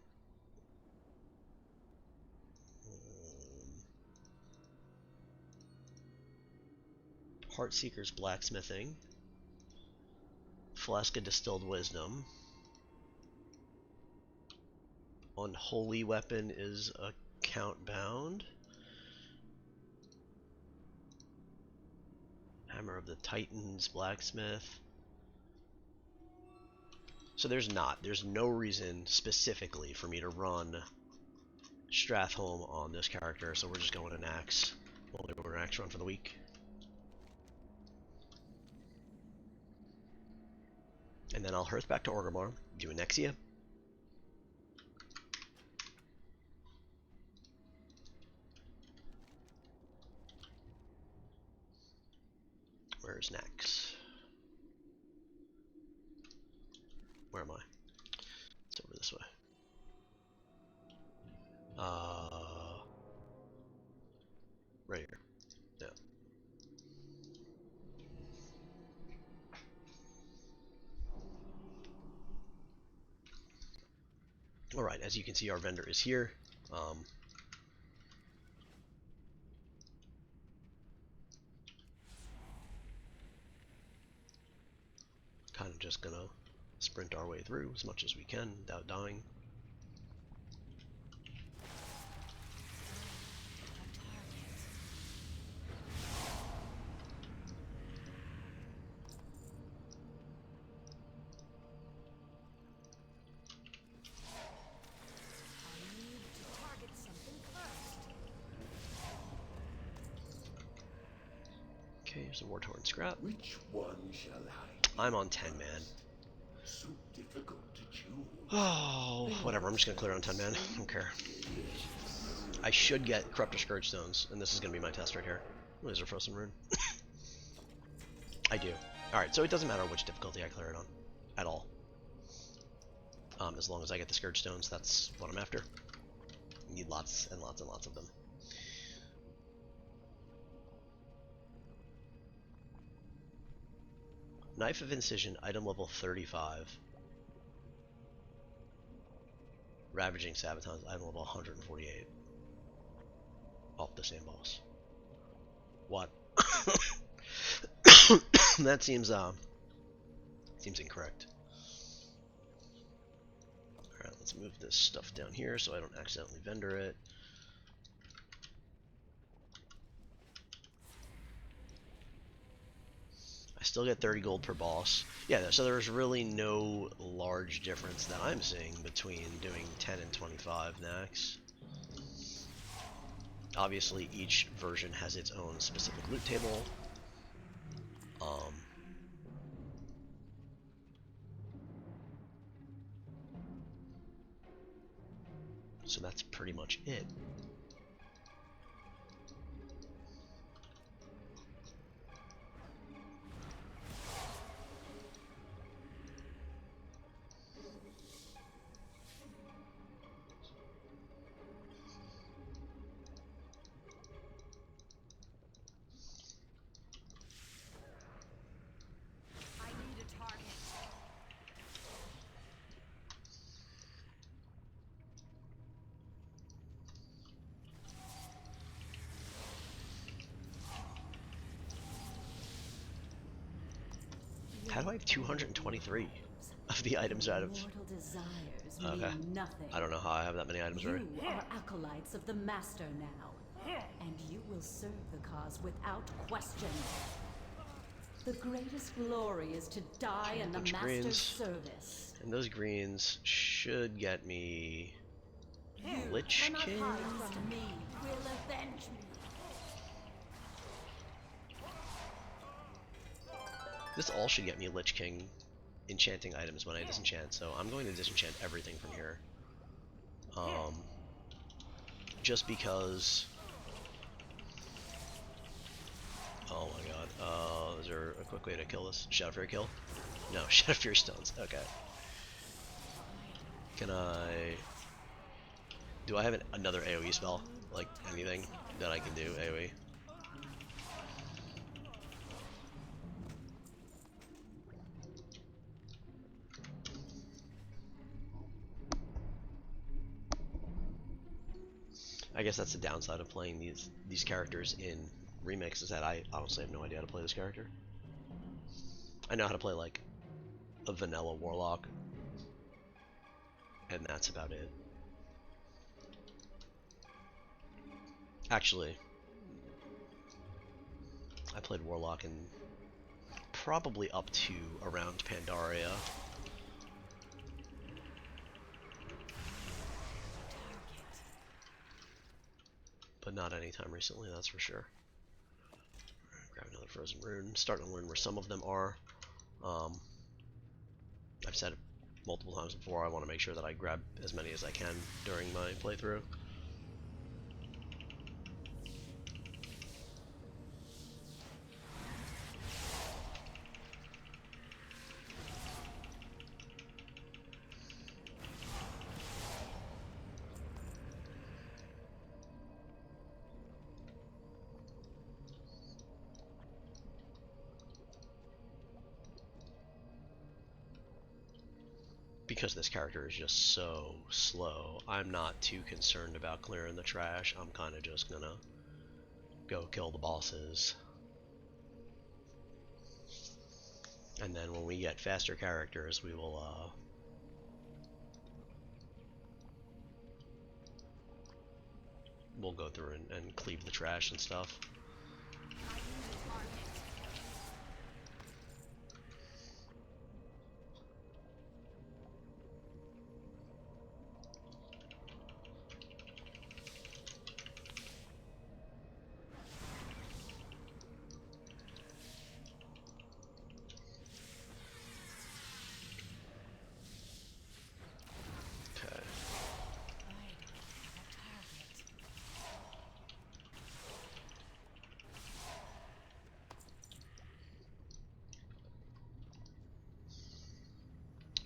Heartseeker's Blacksmithing. Flask of Distilled Wisdom. Unholy Weapon is account bound. Hammer of the Titans, Blacksmith. So there's no reason specifically for me to run Strathholm on this character, so we're just going to Nax. We'll do an Nax run for the week. And then I'll hearth back to Orgrimmar, do a Nexia. Where's Nax? Where am I? It's over this way. Right here. Yeah. Alright, as you can see, our vendor is here. Kind of just gonna sprint our way through as much as we can without dying. Okay, here's a Wartorn scrap. Which one shall I'm on 10, man. So difficult to choose. Oh, whatever. I'm just gonna clear on 10, man. I don't care. I should get Corruptor Scourge Stones, and this is gonna be my test right here. Laser Frozen Rune. I do. Alright, so it doesn't matter which difficulty I clear it on. At all. As long as I get the Scourge Stones, that's what I'm after. You need lots and lots and lots of them. Knife of Incision, item level 35. Ravaging Sabatons, item level 148. Off the same boss. What? That seems incorrect. Alright, let's move this stuff down here so I don't accidentally vendor it. I still get 30 gold per boss. Yeah, so there's really no large difference that I'm seeing between doing 10 and 25 next. Obviously, each version has its own specific loot table. Um, so that's pretty much it. I need a target. How do I have 223 of the items out of... Mortal desires Okay. mean nothing. I don't know how I have that many items You already. are acolytes of the Master now, and you will serve the cause without question. The greatest glory is to die in the Bunch of Master's greens. service. And those greens should get me You Lich cannot King? hide from me. Will avenge me. This all should get me Lich King enchanting items when I disenchant, so I'm going to disenchant everything from here. Just because... Oh my god. Is there a quick way to kill this? Shadow Fury kill? No, Shadow Fury stones. Okay. Can I... Do I have another AoE spell? Like, anything that I can do AoE? I guess that's the downside of playing these characters in Remix, is that I honestly have no idea how to play this character. I know how to play, like, a vanilla Warlock, and that's about it. Actually, I played Warlock in probably up to around Pandaria. But not anytime recently, that's for sure. Grab another Frozen Rune. Starting to learn where some of them are. I've said it multiple times before, I want to make sure that I grab as many as I can during my playthrough. Because this character is just so slow, I'm not too concerned about clearing the trash. I'm kind of just gonna go kill the bosses. And then when we get faster characters, we will, we'll go through and cleave the trash and stuff. I need a target. Okay.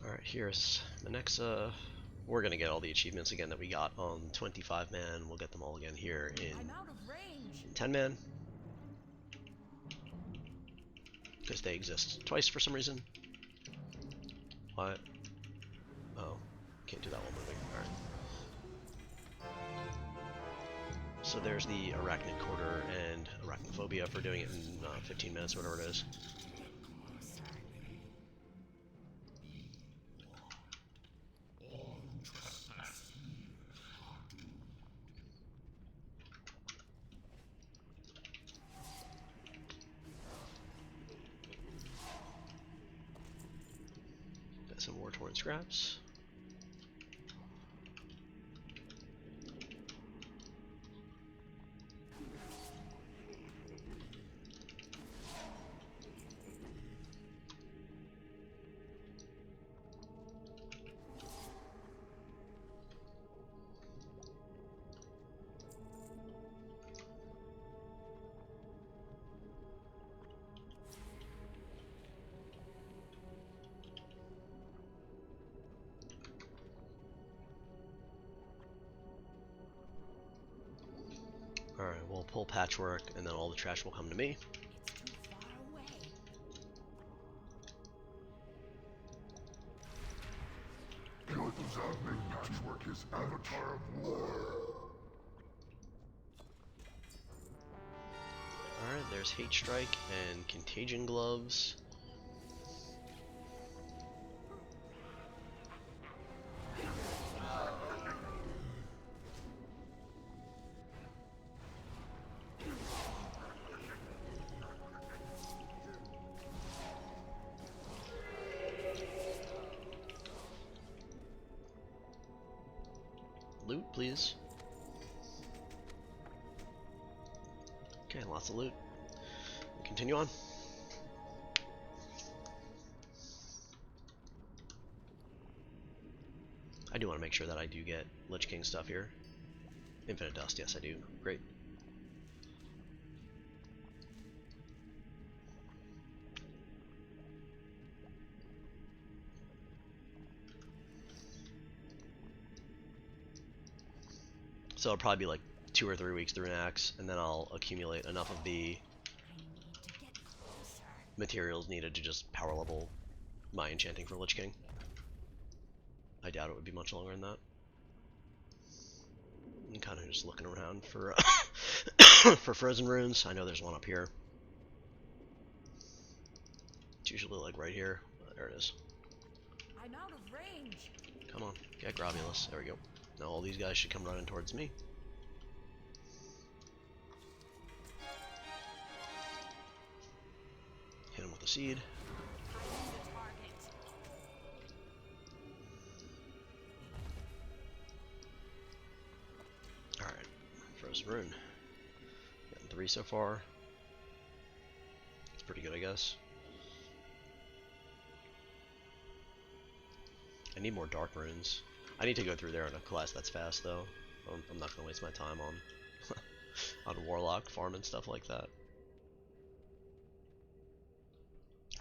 Alright, here's the next, we're gonna get all the achievements again that we got on 25 man. We'll get them all again here in I'm out of range. 10 man. Because they exist twice for some reason. What? Oh, can't do that while moving. Alright. So there's the Arachnid Quarter and Arachnophobia for doing it in 15 minutes, whatever it is. Got some war-torn scraps. Alright, we'll pull patchwork, and then all the trash will come to me. It's too far away. Kyoto's make patchwork his avatar of war. Alright, there's Hate Strike and Contagion Gloves. Loot, please. Okay, lots of loot. Continue on. I do want to make sure that I do get Lich King stuff here. Infinite Dust, yes I do. Great. So it'll probably be like 2 or 3 weeks through an axe, and then I'll accumulate enough of the I need to get closer. materials needed to just power level my enchanting for Lich King. I doubt it would be much longer than that. I'm kind of just looking around for for frozen runes. I know there's one up here. It's usually like right here. There it is. I'm out of range. Come on, get Grovulus. There we go. Now all these guys should come running towards me. Hit him with a seed. I need a target. Alright, frozen rune. Gotten 3 so far. It's pretty good, I guess. I need more dark runes. I need to go through there in a class that's fast, though. I'm not gonna waste my time on on Warlock farm and stuff like that.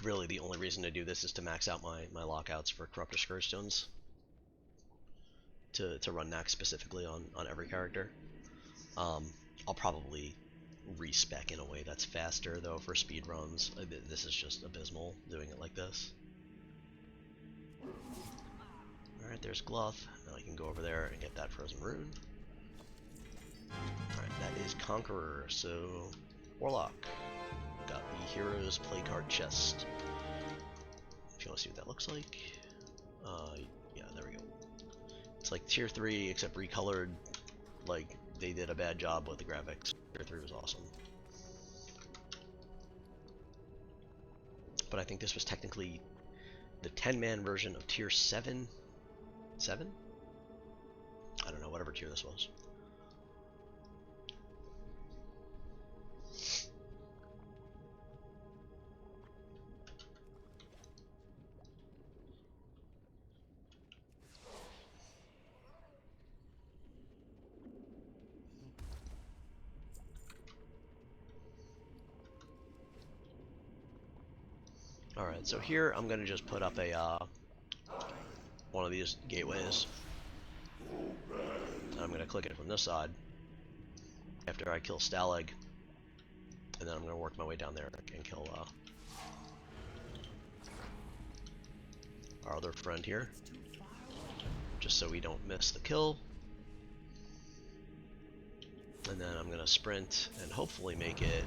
Really, the only reason to do this is to max out my lockouts for Corruptor Scourge Stones. To run Nax specifically on every character. I'll probably respec in a way that's faster, though, for speed runs. This is just abysmal, doing it like this. Alright, there's Gluth. Now I can go over there and get that frozen rune. Alright, that is Conqueror, so Warlock. Got the Heroes Play Card Chest. If you want to see what that looks like. Yeah, there we go. It's like tier 3, except recolored. Like, they did a bad job with the graphics. Tier 3 was awesome. But I think this was technically the 10-man version of tier 7? 7? I don't know, whatever tier this was. Alright, so here I'm gonna just put up a one of these gateways. And I'm gonna click it from this side after I kill Stalag, and then I'm gonna work my way down there and kill our other friend here, just so we don't miss the kill. And then I'm gonna sprint and hopefully make it.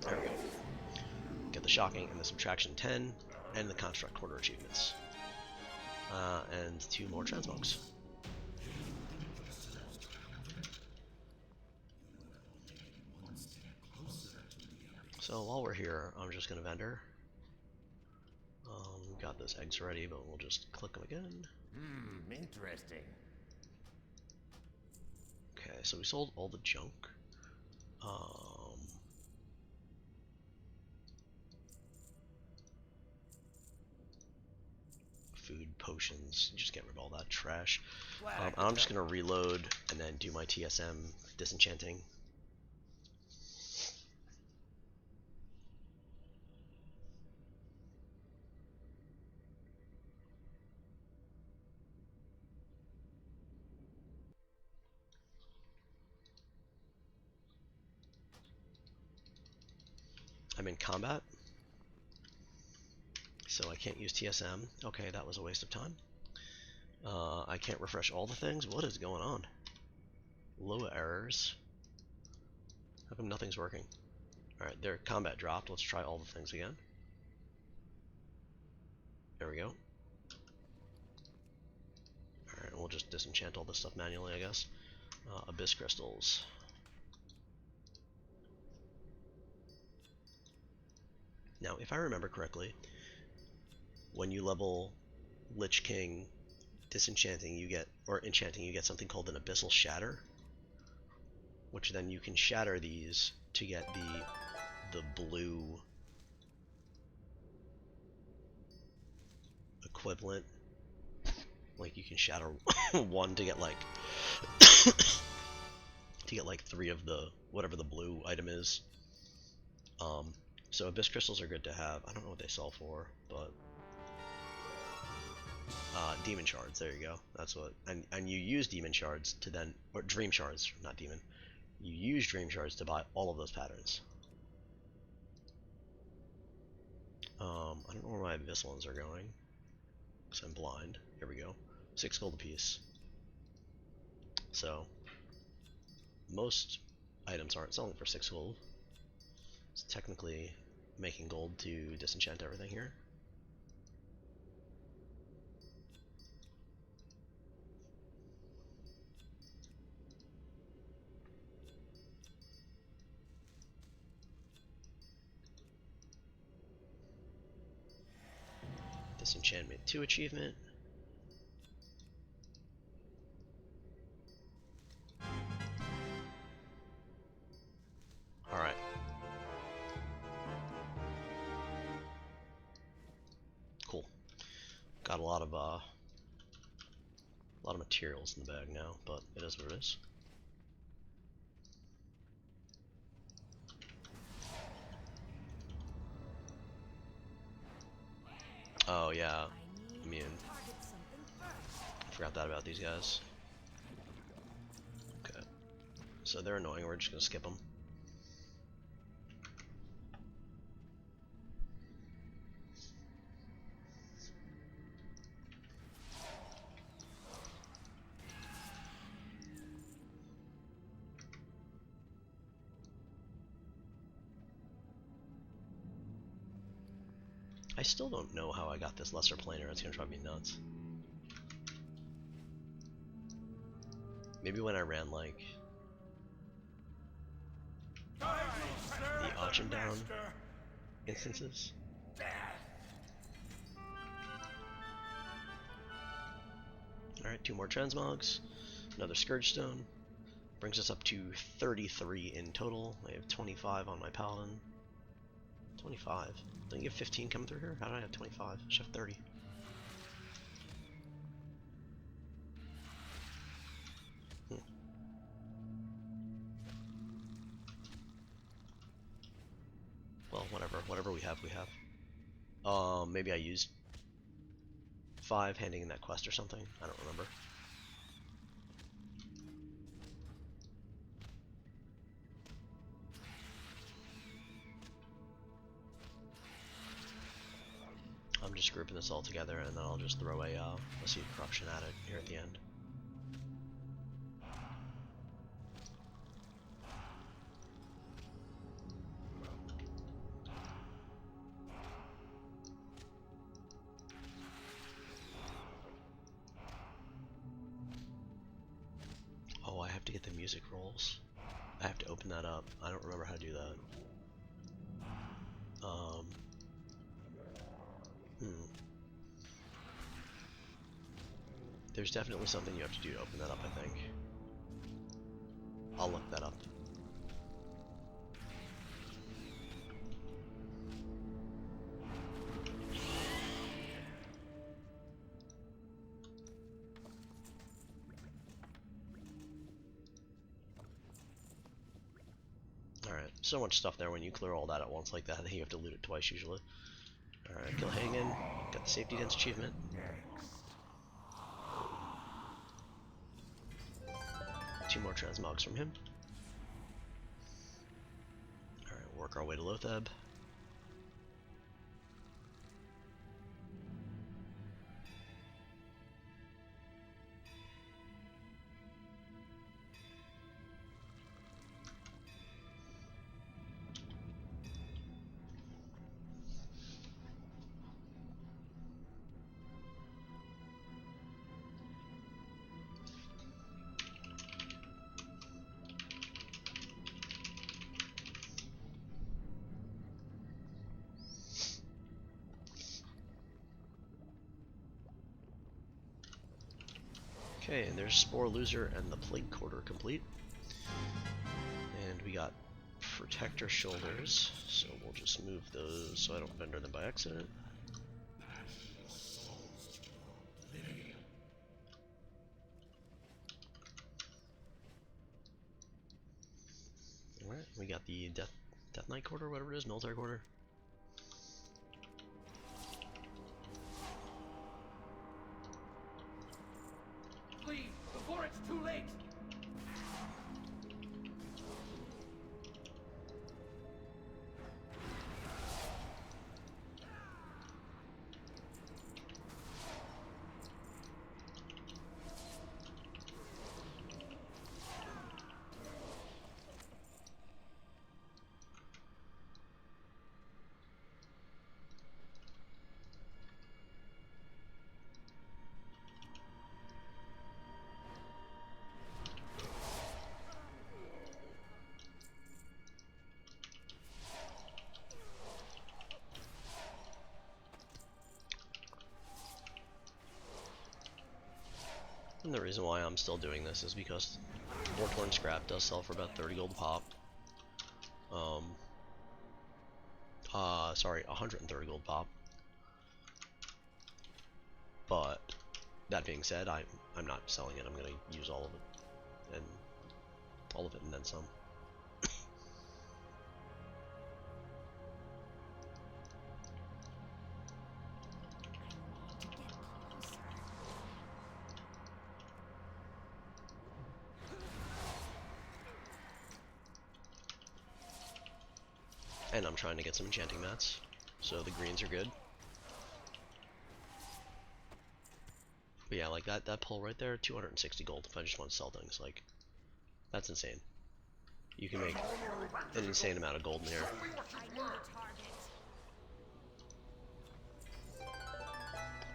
There we go. Get the shocking and the subtraction 10 and the construct quarter achievements. And 2 more transmogs. So while we're here, I'm just gonna vendor. We got those eggs ready, but we'll just click them again. Interesting. Okay, so we sold all the junk. Food, potions, just get rid of all that trash. I'm just gonna reload and then do my TSM disenchanting. I'm in combat, so I can't use TSM. Okay, that was a waste of time. I can't refresh all the things. What is going on? Low errors. How come nothing's working? Alright, their combat dropped. Let's try all the things again. There we go. Alright, we'll just disenchant all this stuff manually, I guess. Abyss crystals. Now, if I remember correctly, when you level Lich King disenchanting, you get, or enchanting, you get something called an Abyssal Shatter, which then you can shatter these to get the blue equivalent. Like you can shatter one to get like to get like 3 of the whatever the blue item is. So Abyss crystals are good to have. I don't know what they sell for, but demon shards. There you go. That's what. And you use demon shards to then, or dream shards, not demon. You use dream shards to buy all of those patterns. I don't know where my abyss ones are going, because I'm blind. Here we go. 6 gold apiece. So most items aren't selling for 6 gold. It's technically making gold to disenchant everything here. Disenchantment 2 achievement. Alright. Cool. Got a lot of materials in the bag now, but it is what it is. Oh yeah, immune. I forgot that about these guys. Okay. So they're annoying, we're just gonna skip them. I still don't know how I got this lesser planar, it's gonna drive me nuts. Maybe when I ran like the auction down instances. Alright, 2 more transmogs, another Scourge Stone. Brings us up to 33 in total. I have 25 on my paladin. 25? Don't you have 15 coming through here? How did I have 25? I should have 30. Well, whatever we have, we have. Maybe I used 5 handing in that quest or something. I don't remember. I'm just grouping this all together, and then I'll just throw a seed of corruption at it here at the end. Oh, I have to get the music rolls. I have to open that up. I don't remember how to do that. There's definitely something you have to do to open that up, I think. I'll look that up. Alright, so much stuff there when you clear all that at once like that, I think you have to loot it twice usually. Alright, kill Hagen, got the safety dance achievement. 2 more transmogs from him. Alright, work our way to Lotheb. Okay, and there's Spore Loser and the Plague Quarter complete. And we got Protector Shoulders, so we'll just move those so I don't vendor them by accident. Alright, we got the Death Knight Quarter, whatever it is, Military Quarter. Leave before it's too late! And the reason why I'm still doing this is because Wartorn Scrap does sell for about 30 gold a pop. Sorry, 130 gold pop. But that being said, I'm not selling it. I'm gonna use all of it, and all of it, and then some. And I'm trying to get some enchanting mats, so the greens are good. But yeah, like that pull right there, 260 gold if I just want to sell things. Like, that's insane. You can make an insane amount of gold in here. I need a target.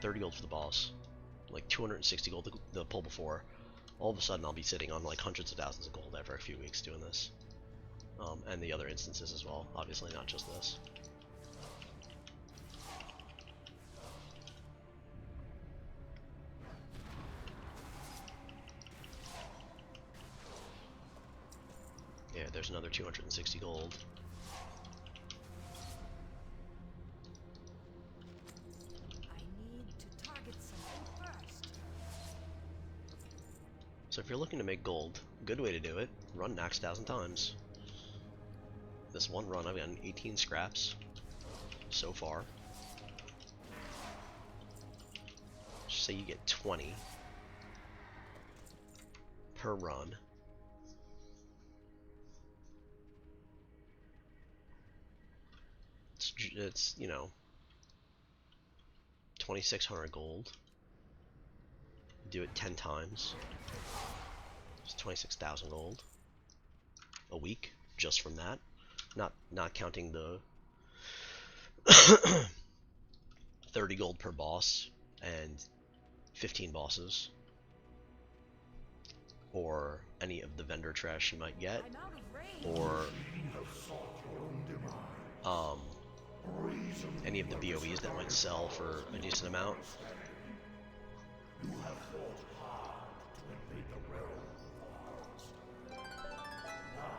30 gold for the boss, like 260 gold the pull before. All of a sudden I'll be sitting on like hundreds of thousands of gold after a few weeks doing this. And the other instances as well, obviously not just this. Yeah, there's another 260 gold. I need to target something first. So if you're looking to make gold, good way to do it, run Nax 1,000 times. This one run I've gotten 18 scraps so far. Just say you get 20 per run. It's you know, 2,600 gold. Do it 10 times. It's 26,000 gold a week just from that. Not counting the 30 gold per boss and 15 bosses, or any of the vendor trash you might get, I'm out of range. or any of the BOEs that might sell for a decent amount. You have fought hard to invade the realm of ours. Now,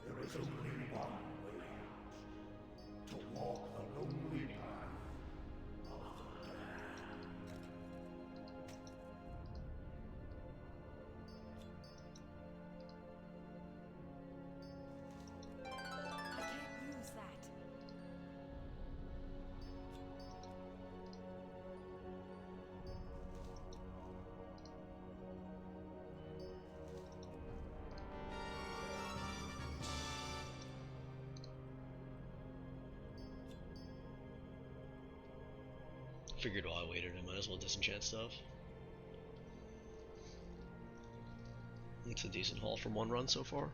there is only one way out. To walk the lonely path of the damned. I can't use that. Figured while I waited, I might as well disenchant stuff. It's a decent haul from one run so far.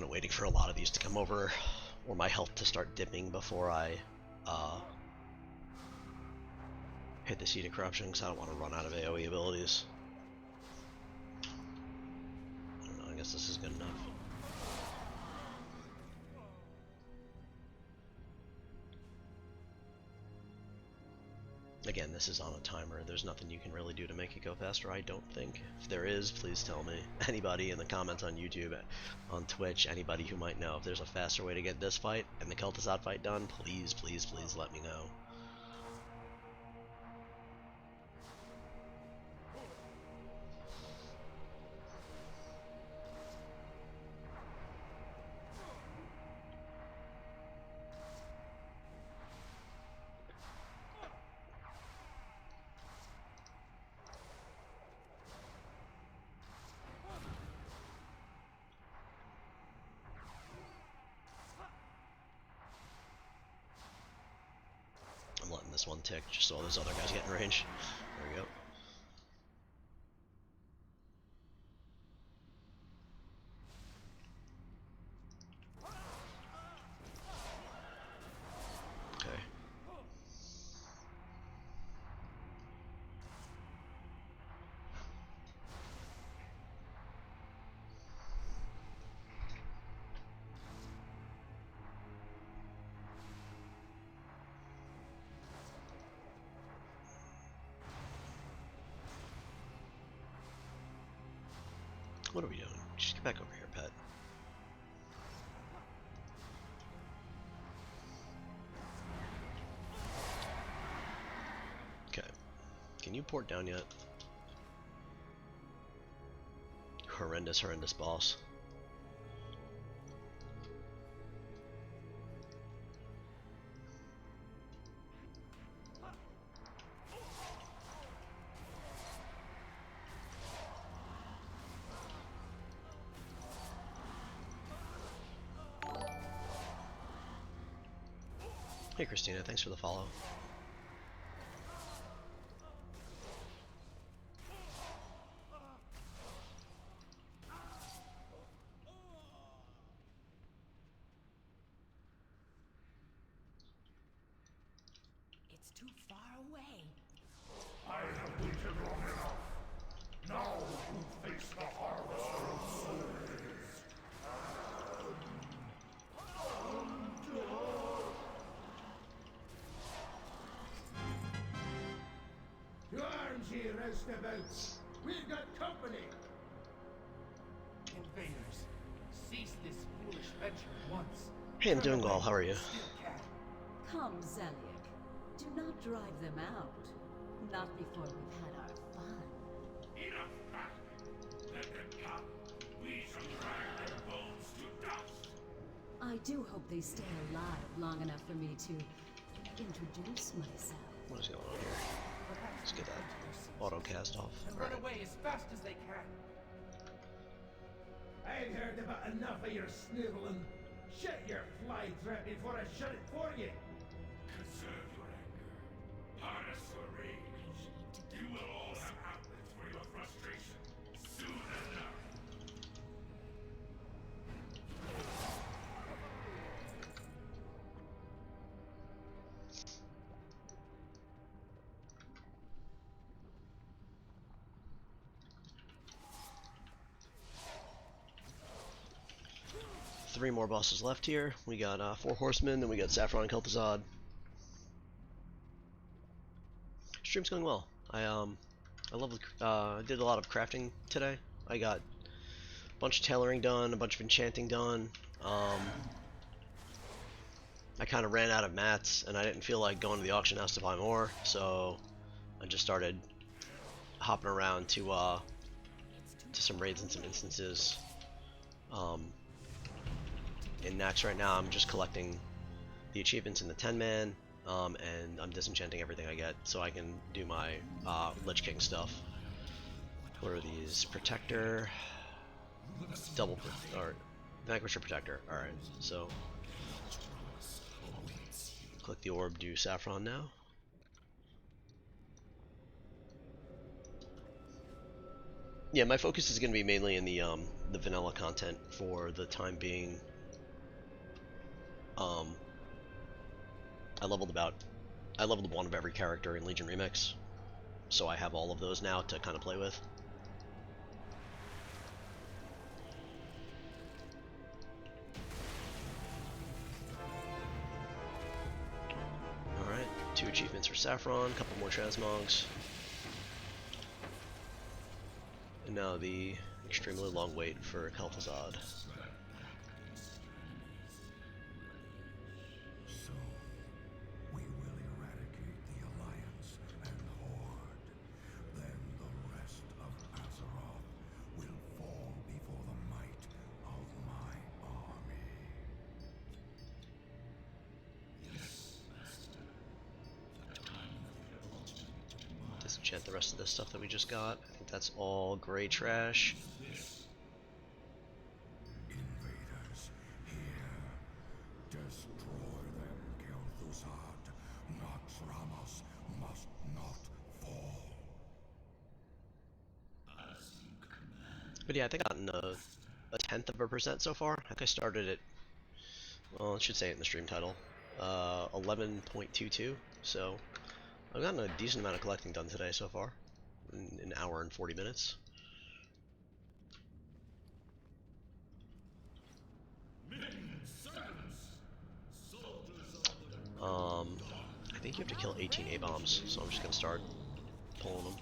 been waiting for a lot of these to come over, or my health to start dipping before I hit the Seed of Corruption, because I don't want to run out of AoE abilities. I don't know, I guess this is good enough. Again, this is on a timer. There's nothing you can really do to make it go faster, I don't think. If there is, please tell me. Anybody in the comments on YouTube, on Twitch, anybody who might know if there's a faster way to get this fight and the Kel'Thuzad fight done, please, please, please let me know. I'm letting this one tick just so all those other guys get in range. There we go. Okay. What are we doing? Just get back over here, pet. Okay. Can you port down yet? Horrendous, horrendous boss. Hey Christina, thanks for the follow. It's too far away. I have waited long enough. Now you face the harvester of souls. To arms ye roustabouts! We've got company! Invaders, cease this foolish venture at once. Hey, I'm doing well. How are you? Still can. Come, Zeliek. Do not drive them out. Not before we've had our fun. Enough battling. Let them come. We shall drag their bones to dust. I do hope they stay alive long enough for me to introduce myself. What is going on here? Let's get that auto cast off. And run away as fast as they can. I've heard about enough of your sniveling. Shut your fly trap before I shut it for you. Conserve your anger. Harness your rage. You will all have outlets for your frustration soon enough. Three more bosses left here. We got 4 horsemen, then we got Saffron and Kel'Thuzad. Stream's going well. I did a lot of crafting today. I got a bunch of tailoring done, a bunch of enchanting done. I kind of ran out of mats, and I didn't feel like going to the auction house to buy more, so I just started hopping around to some raids and some instances. In Nax right now, I'm just collecting the achievements in the 10-man, and I'm disenchanting everything I get so I can do my Lich King stuff. What are these? Protector, or Vanquisher Protector. Alright, so click the orb, do Saffron now. Yeah, my focus is going to be mainly in the vanilla content for the time being. Um, I leveled about I leveled one of every character in Legion Remix, so I have all of those now to kind of play with. Alright, 2 achievements for Saffron, a couple more transmogs. And now the extremely long wait for Kel'Thuzad. Soon, we will eradicate the Alliance and Horde. Then the rest of Azeroth will fall before the might of my army. Disenchant the rest of this stuff that we just got. I think that's all gray trash. Invaders, here. Destroy them, Kel'Thuzad. Naxxramas must not fall. But yeah, I think I've gotten a tenth of a percent so far. I think I started at, well, it should say it in the stream title, 11.22. So I've gotten a decent amount of collecting done today so far, in an hour and 40 minutes. I think you have to kill 18 A-bombs, so I'm just gonna start pulling them.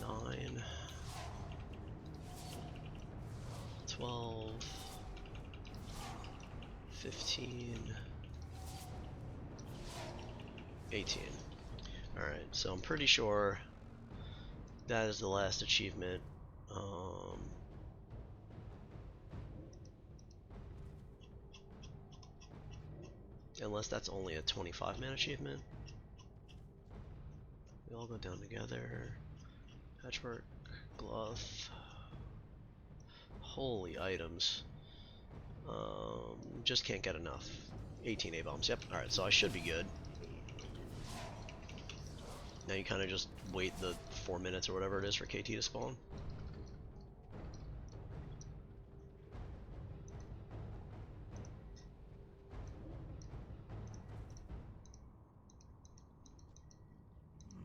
Nine, 12, 15, 18. Alright, so I'm pretty sure that is the last achievement. Unless that's only a 25-man achievement. We all go down together. Patchwork, glove. Holy items. Just can't get enough. 18 A-bombs, yep. Alright, so I should be good. Now you kind of just wait the 4 minutes or whatever it is for KT to spawn.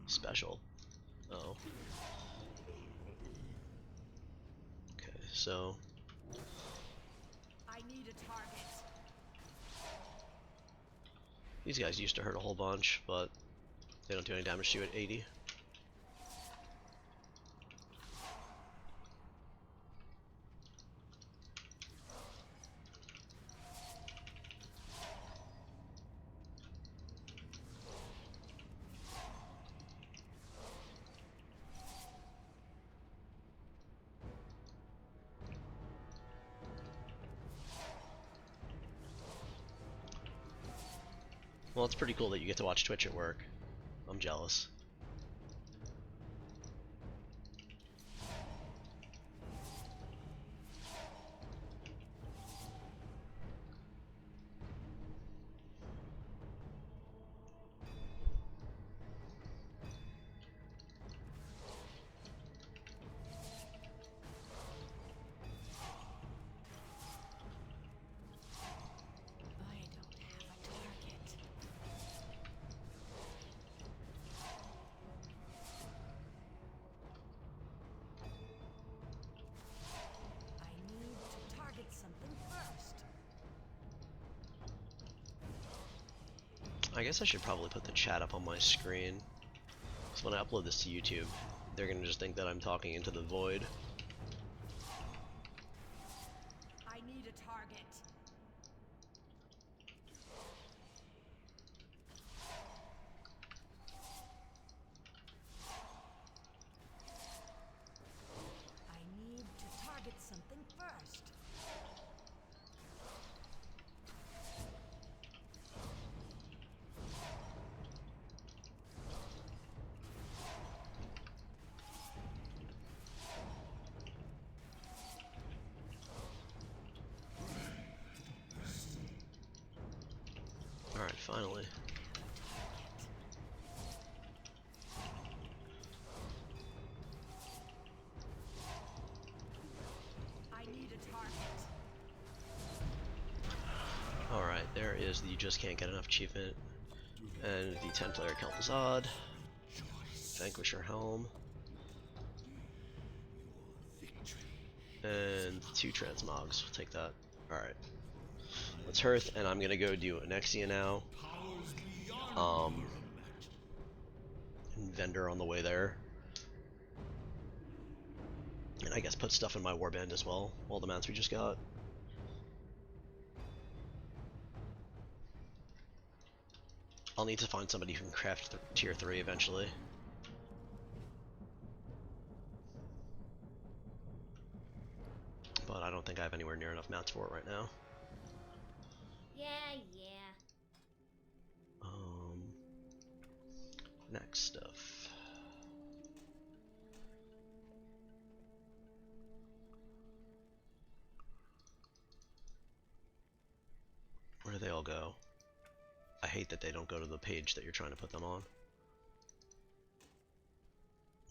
Special. Oh. Okay, so I need a target. these guys used to hurt a whole bunch, but they don't do any damage to you at 80. Well, it's pretty cool that you get to watch Twitch at work. I'm jealous. I don't have a target. I need to target something first. I guess I should probably put the chat up on my screen. So when I upload this to YouTube, they're gonna just think that I'm talking into the void. I need a target. I need to target something first. Alright, there is the You Just Can't Get Enough achievement. And the 10-player Kel'Thuzad. Vanquisher Helm. And 2 Transmogs. We'll take that. Alright. Let's Hearth, and I'm gonna go do Anexia now. And Vendor on the way there. And I guess put stuff in my warband as well, all the mounts we just got. I'll need to find somebody who can craft tier 3 eventually. But I don't think I have anywhere near enough mounts for it right now. Yeah, yeah. Next stuff. Where do they all go? I hate that they don't go to the page that you're trying to put them on.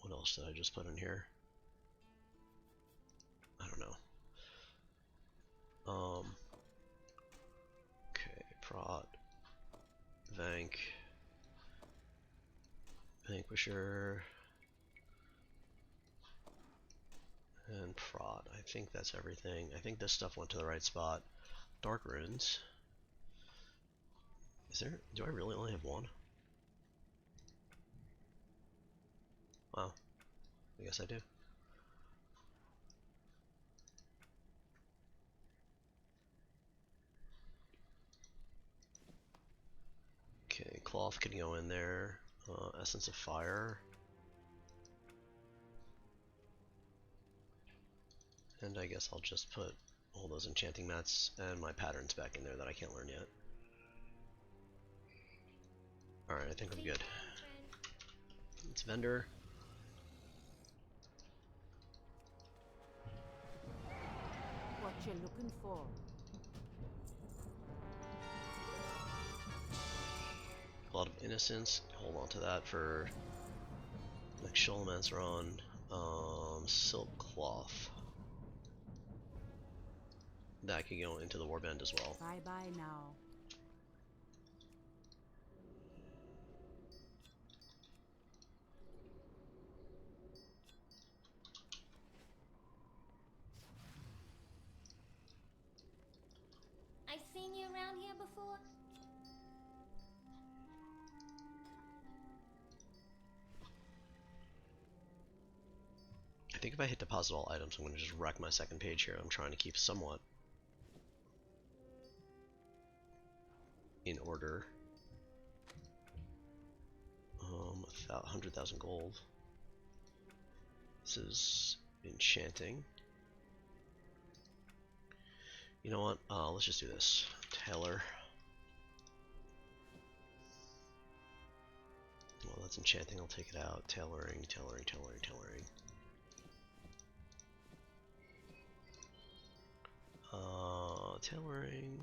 What else did I just put in here? I don't know. Okay, Prot, Vanquisher, and Prot. I think that's everything. I think this stuff went to the right spot. Dark Runes. Is there? Do I really only have one? Wow. I guess I do. Okay, Cloth can go in there. Essence of Fire. And I guess I'll just put all those enchanting mats and my patterns back in there that I can't learn yet. Alright, I think I'm good. It's Vendor. What you looking for? A lot of Innocence. Hold on to that for next Sholomance run. Silk Cloth. That could go into the warband as well. Bye bye now. I've seen you around here before. I think if I hit deposit all items, I'm going to just wreck my second page here. I'm trying to keep somewhat in order. 100,000 gold. This is enchanting. You know what? Let's just do this. Tailor. Well, that's enchanting. I'll take it out. Tailoring, tailoring, tailoring, tailoring. Tailoring.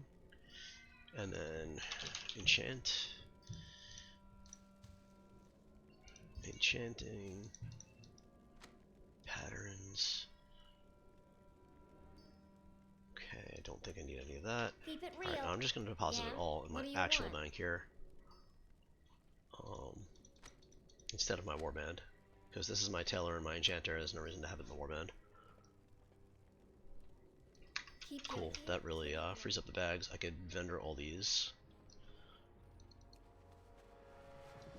And then enchant. Enchanting. Patterns. Okay, I don't think I need any of that. Keep it real. Alright, I'm just going to deposit it Yeah? all in my What do you actual want? bank here. Instead of my warband. Because this is my tailor and my enchanter, there's no reason to have it in the warband. Keep your Cool, that really frees up the bags. I could vendor all these.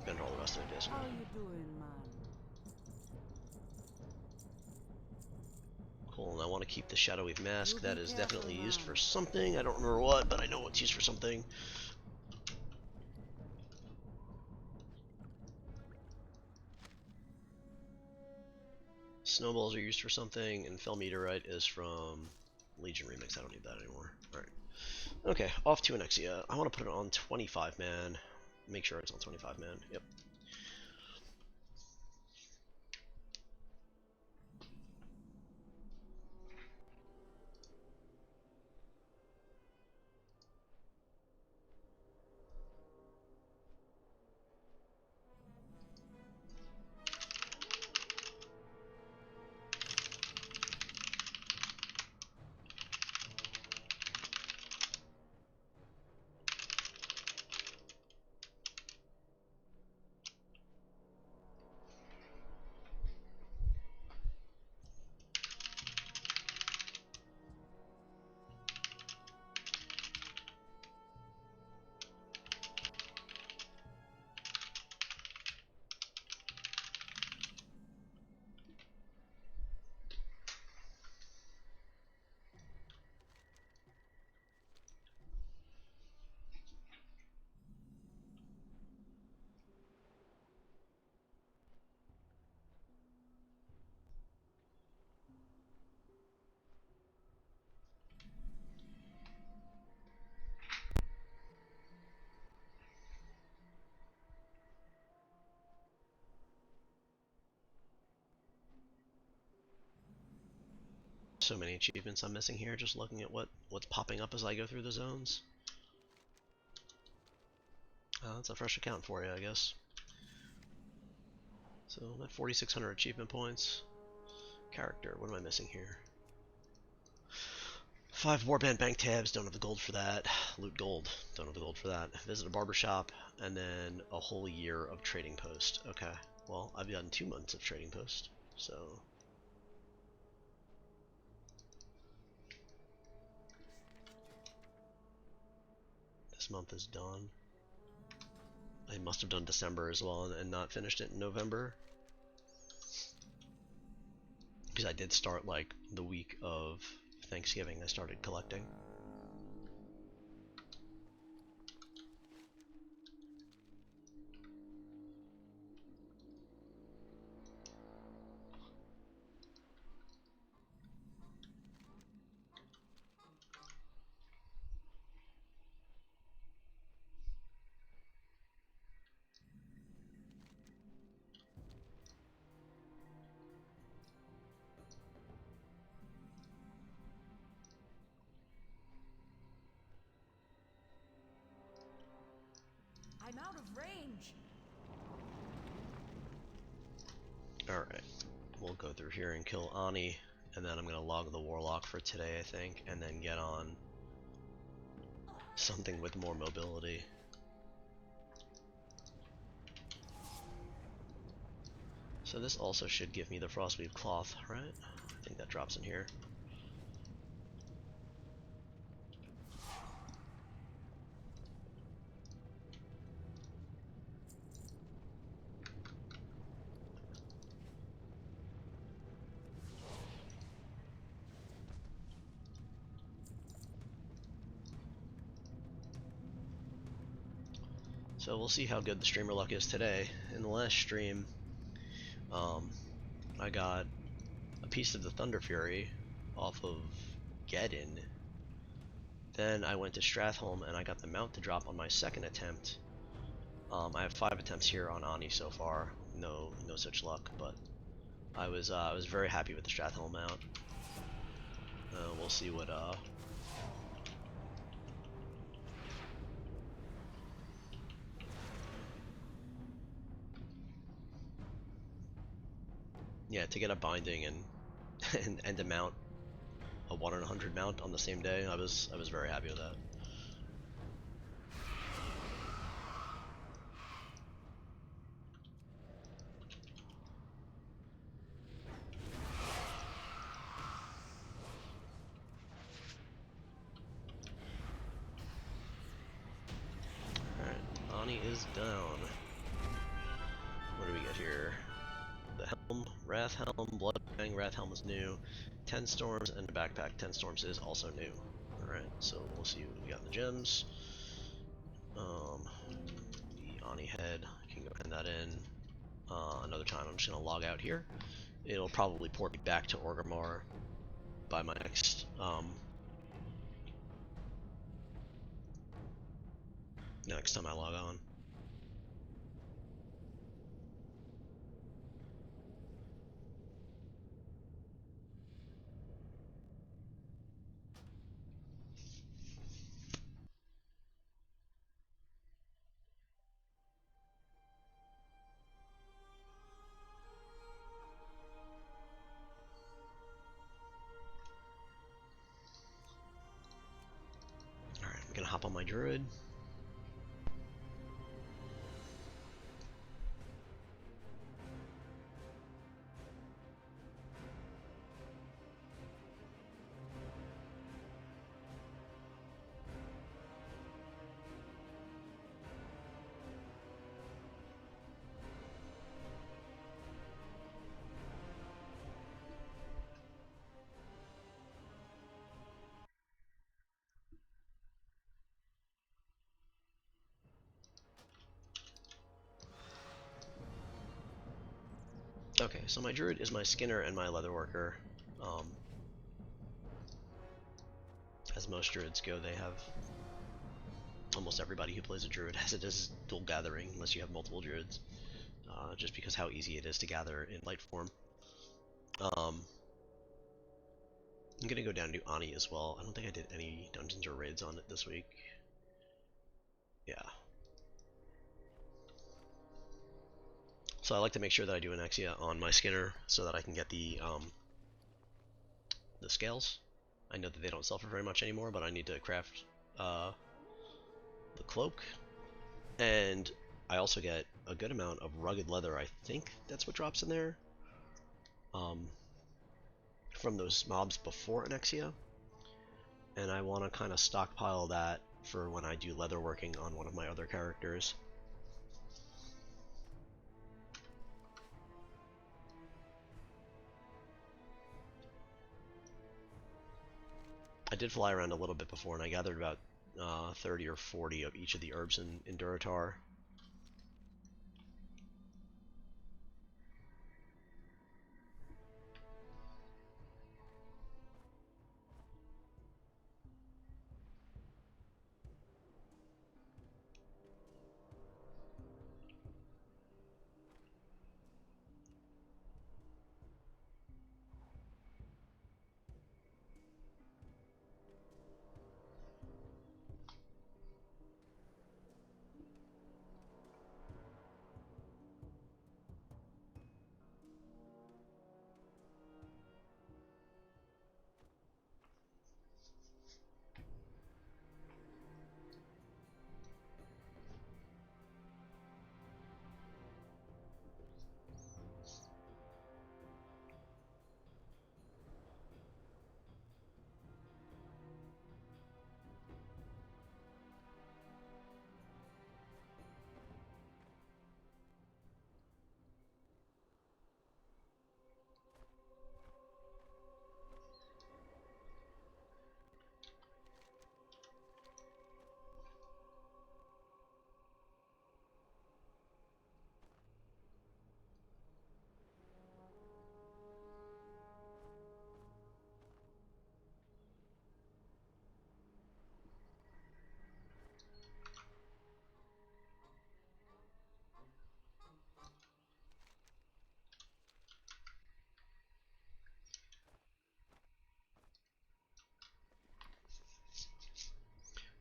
Vendor all the rest of it, basically. How you doing, man? Cool, and I want to keep the Shadowy Mask. You That be is careful, definitely used man. for something. I don't remember what, but I know it's used for something. Snowballs are used for something, and Fell Meteorite is from Legion Remix. I don't need that anymore. Alright. Okay, off to Anexia. I want to put it on 25 man. Make sure it's on 25 man. Yep. so many achievements I'm missing here, just looking at what's popping up as I go through the zones. That's a fresh account for you, I guess. So I'm at 4,600 achievement points. Character, what am I missing here? 5 warband bank tabs, don't have the gold for that. Loot gold, don't have the gold for that. Visit a barbershop, and then a whole year of trading post. Okay, well, I've gotten 2 months of trading post, so... This month is done. I must have done December as well and not finished it in November. Because I did start like the week of Thanksgiving, I started collecting. I'm out of range. Alright, we'll go through here and kill Ani, and then I'm going to log the Warlock for today, I think, and then get on something with more mobility. So this also should give me the Frostweave Cloth, right? I think that drops in here. So we'll see how good the streamer luck is today. In the last stream, I got a piece of the Thunder Fury off of Geddon. Then I went to Stratholme and I got the mount to drop on my second attempt. I have 5 attempts here on Ani so far. No such luck, but I was very happy with the Stratholme mount. We'll see what yeah, to get a binding and and to mount a 1 in 100 mount on the same day, I was very happy with that. Alright, Ani is down. What do we get here? The Helm, Wrath Helm, Bloodfang, Wrath Helm is new. 10 Storms, and the backpack 10 Storms is also new. Alright, so we'll see what we got in the gems. The Ani head, I can go hand that in another time. I'm just going to log out here. It'll probably port me back to Orgrimmar by my next time I log on. Alright, I'm gonna hop on my druid. Okay, so my druid is my skinner and my leatherworker. As most druids go, they have almost everybody who plays a druid has it as dual gathering, unless you have multiple druids. Just because how easy it is to gather in light form. I'm gonna go down to Ani as well. I don't think I did any dungeons or raids on it this week. Yeah. So I like to make sure that I do an Exia on my Skinner so that I can get the scales. I know that they don't sell for very much anymore, but I need to craft the cloak. And I also get a good amount of rugged leather. I think that's what drops in there. From those mobs before Anexia. And I want to kind of stockpile that for when I do leather working on one of my other characters. I did fly around a little bit before, and I gathered about 30 or 40 of each of the herbs in Duratar.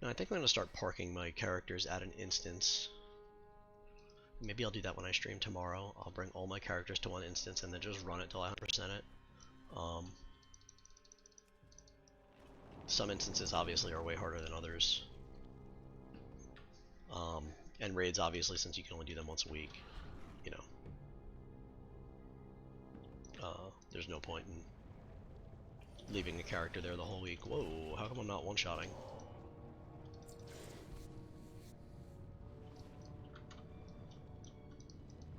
Now I think I'm going to start parking my characters at an instance. Maybe I'll do that when I stream tomorrow. I'll bring all my characters to one instance and then just run it till I 100% it. Some instances obviously are way harder than others. And raids obviously, since you can only do them once a week, you know, there's no point in leaving a character there the whole week. Whoa, how come I'm not one-shotting?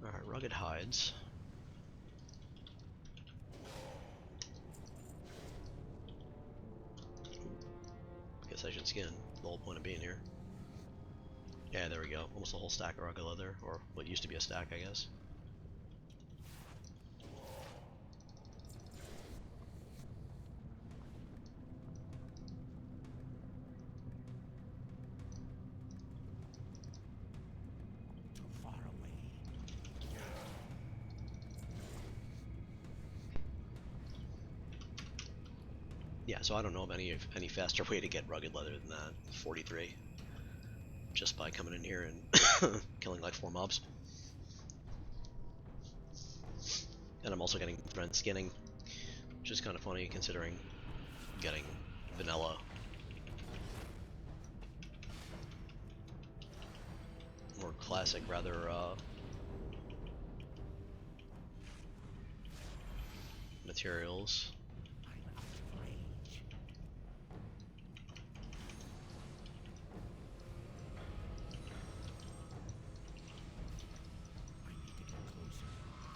Alright, rugged hides. Guess I should skin. The whole point of being here. Yeah, there we go. Almost a whole stack of rugged leather, or what used to be a stack, I guess. Too far away. Yeah, so I don't know of any faster way to get rugged leather than that. 43. Just by coming in here and killing like 4 mobs. And I'm also getting friend skinning, which is kind of funny considering getting vanilla. More classic, rather, materials. I'm out of range. I need to get closer.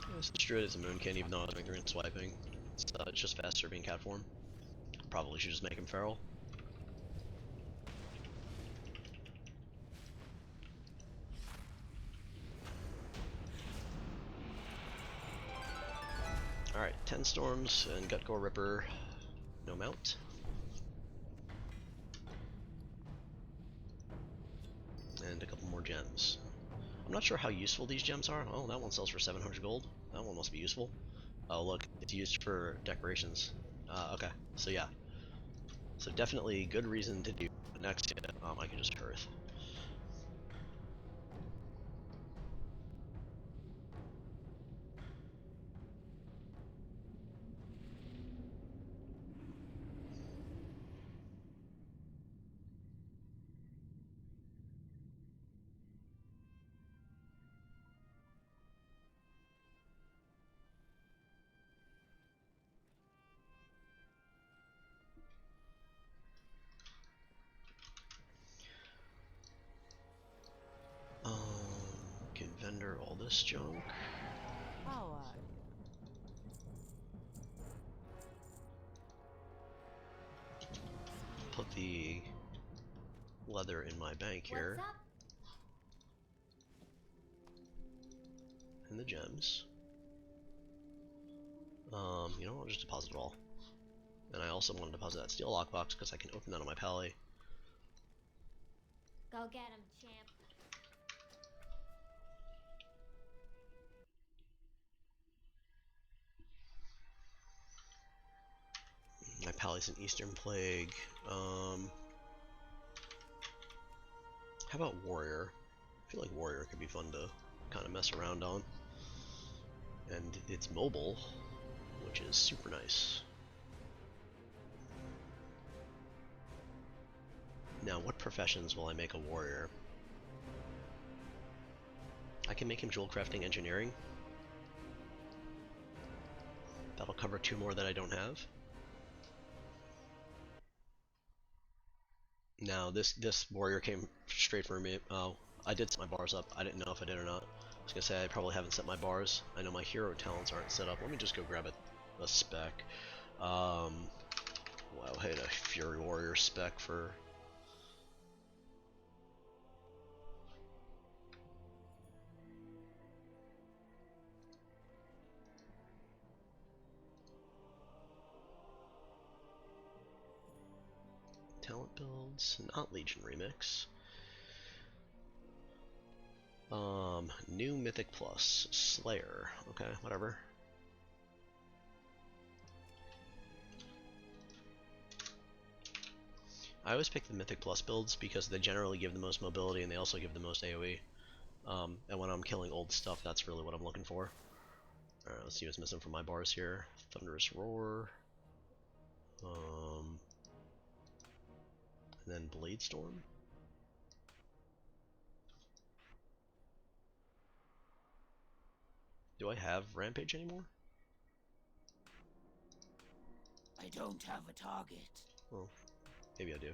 Yeah, this druid is a moonkin, even though I was making green swiping. It's just faster being cat form. Probably should just make him feral. Alright, 10 storms and Gutgore Ripper, no mount. And a couple more gems. I'm not sure how useful these gems are. Oh, that one sells for 700 gold. That one must be useful. Oh look, it's used for decorations. Okay, so yeah. So definitely good reason to do next. I can just earth. Can vendor all this junk. How are you? Put the leather in my bank here. What's up? And the gems. You know, I'll just deposit it all. And I also want to deposit that steel lockbox because I can open that on my pally. Go get him, champ. My pally's an Eastern Plague. How about Warrior? I feel like Warrior could be fun to kind of mess around on. And it's mobile, which is super nice. Now, what professions will I make a warrior? I can make him jewel crafting engineering. That'll cover 2 more that I don't have. Now, this warrior came straight for me. Oh, I did set my bars up. I didn't know if I did or not. I was gonna say I probably haven't set my bars. I know my hero talents aren't set up. Let me just go grab a spec. Wow, I had a Fury Warrior spec for. Talent builds, not Legion Remix. New Mythic Plus, Slayer. Okay, whatever. I always pick the Mythic Plus builds because they generally give the most mobility and they also give the most AoE. And when I'm killing old stuff, that's really what I'm looking for. Alright, let's see what's missing from my bars here. Thunderous Roar. And then Blade Storm. Do I have Rampage anymore? I don't have a target. Well, maybe I do.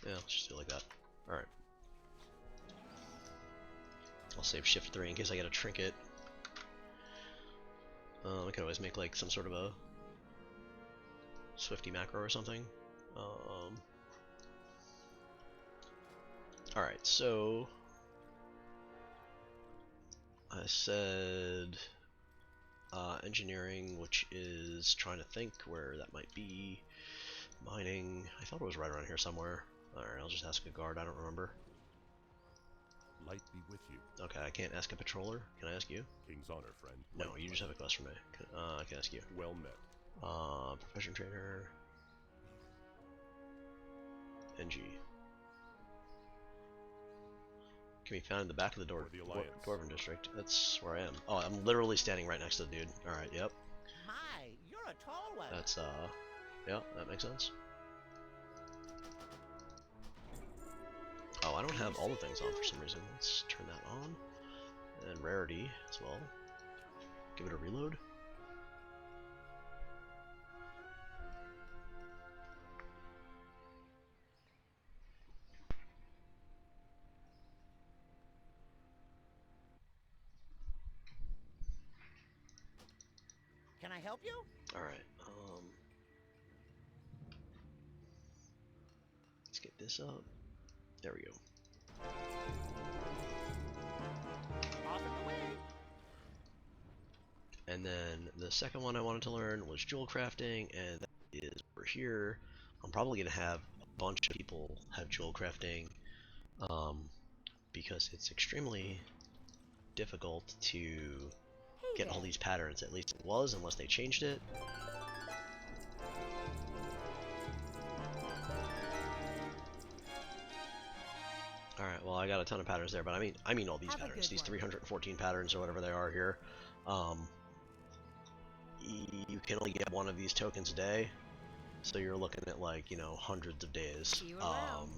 Yeah, let's just do it like that. Alright. I'll save Shift 3 in case I get a trinket. I could always make like some sort of a Swifty macro or something. Alright, so I said engineering, which is trying to think where that might be. Mining, I thought it was right around here somewhere. Alright, I'll just ask a guard, I don't remember. Light be with you. Okay, I can't ask a patroller. Can I ask you? King's honor, friend. No, Light you just have a quest for me. I can ask you. well met. Profession trainer. NG. Can be found in the back of the Dwarven district. That's where I am. Oh, I'm literally standing right next to the dude. Alright, yep. My, you're a tall one. That's, yeah, that makes sense. Oh, I don't have all the things on for some reason. Let's turn that on. And rarity as well. Give it a reload. Can I help you? Alright, let's get this up. There we go. Off and away. And then the second one I wanted to learn was jewel crafting, and that is over here. I'm probably going to have a bunch of people have jewel crafting, because it's extremely difficult to Hey get all there. these patterns. At least it was, unless they changed it. Alright, well I got a ton of patterns there, but I mean all these Have a patterns, good these one. 314 patterns or whatever they are here. You can only get one of these tokens a day, so you're looking at like, you know, hundreds of days. See you around.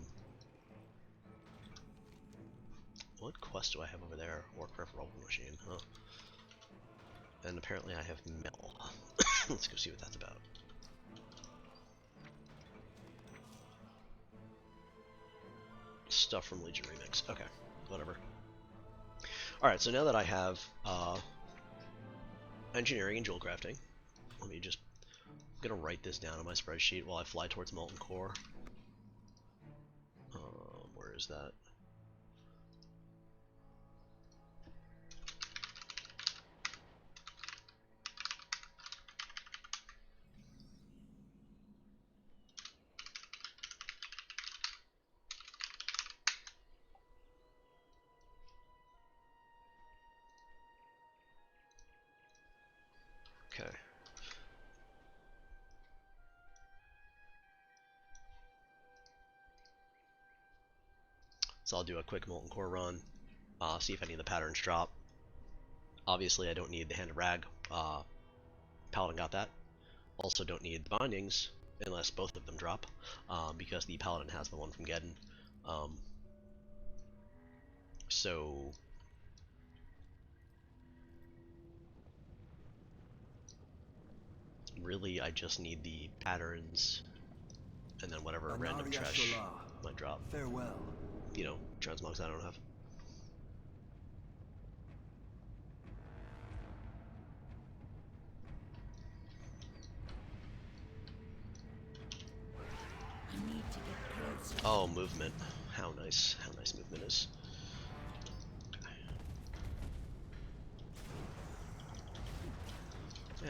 What quest do I have over there? Warcraft roll machine, huh? And apparently I have Mel. Let's go see what that's about. Stuff from Legion Remix. Okay, whatever. Alright, so now that I have engineering and jewel crafting, let me just... I'm gonna write this down on my spreadsheet while I fly towards Molten Core. Where is that? Okay. So I'll do a quick Molten Core run, see if any of the patterns drop. Obviously I don't need the Hand of Rag, Paladin got that. Also don't need the Bindings, unless both of them drop, because the Paladin has the one from Geddon. So... really I just need the patterns, and then whatever random trash might drop. Farewell. You know, transmogs I don't have. I need to get closer. Oh, movement. How nice movement is.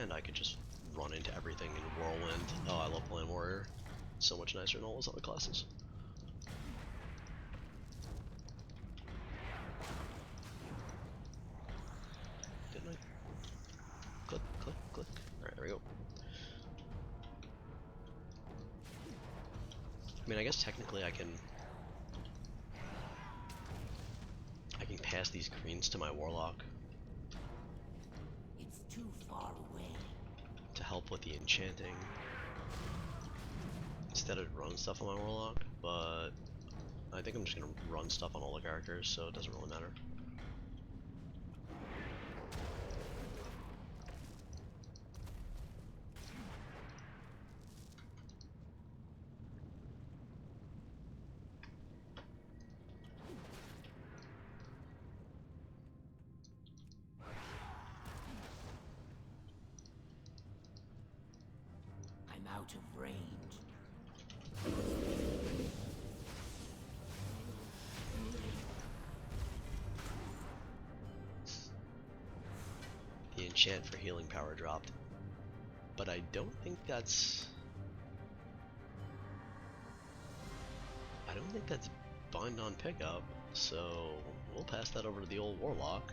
And I could just run into everything in Whirlwind. Oh, I love playing Warrior. So much nicer than all those other classes. Didn't I? Click, click, click. Alright, there we go. I mean, I guess technically I can pass these greens to my Warlock It's too far away. to help with the enchanting instead of run stuff on my Warlock, but I think I'm just gonna run stuff on all the characters, so it doesn't really matter. I'm out of range. The enchant for healing power dropped, but I don't think that's... bind on pickup, so we'll pass that over to the old Warlock.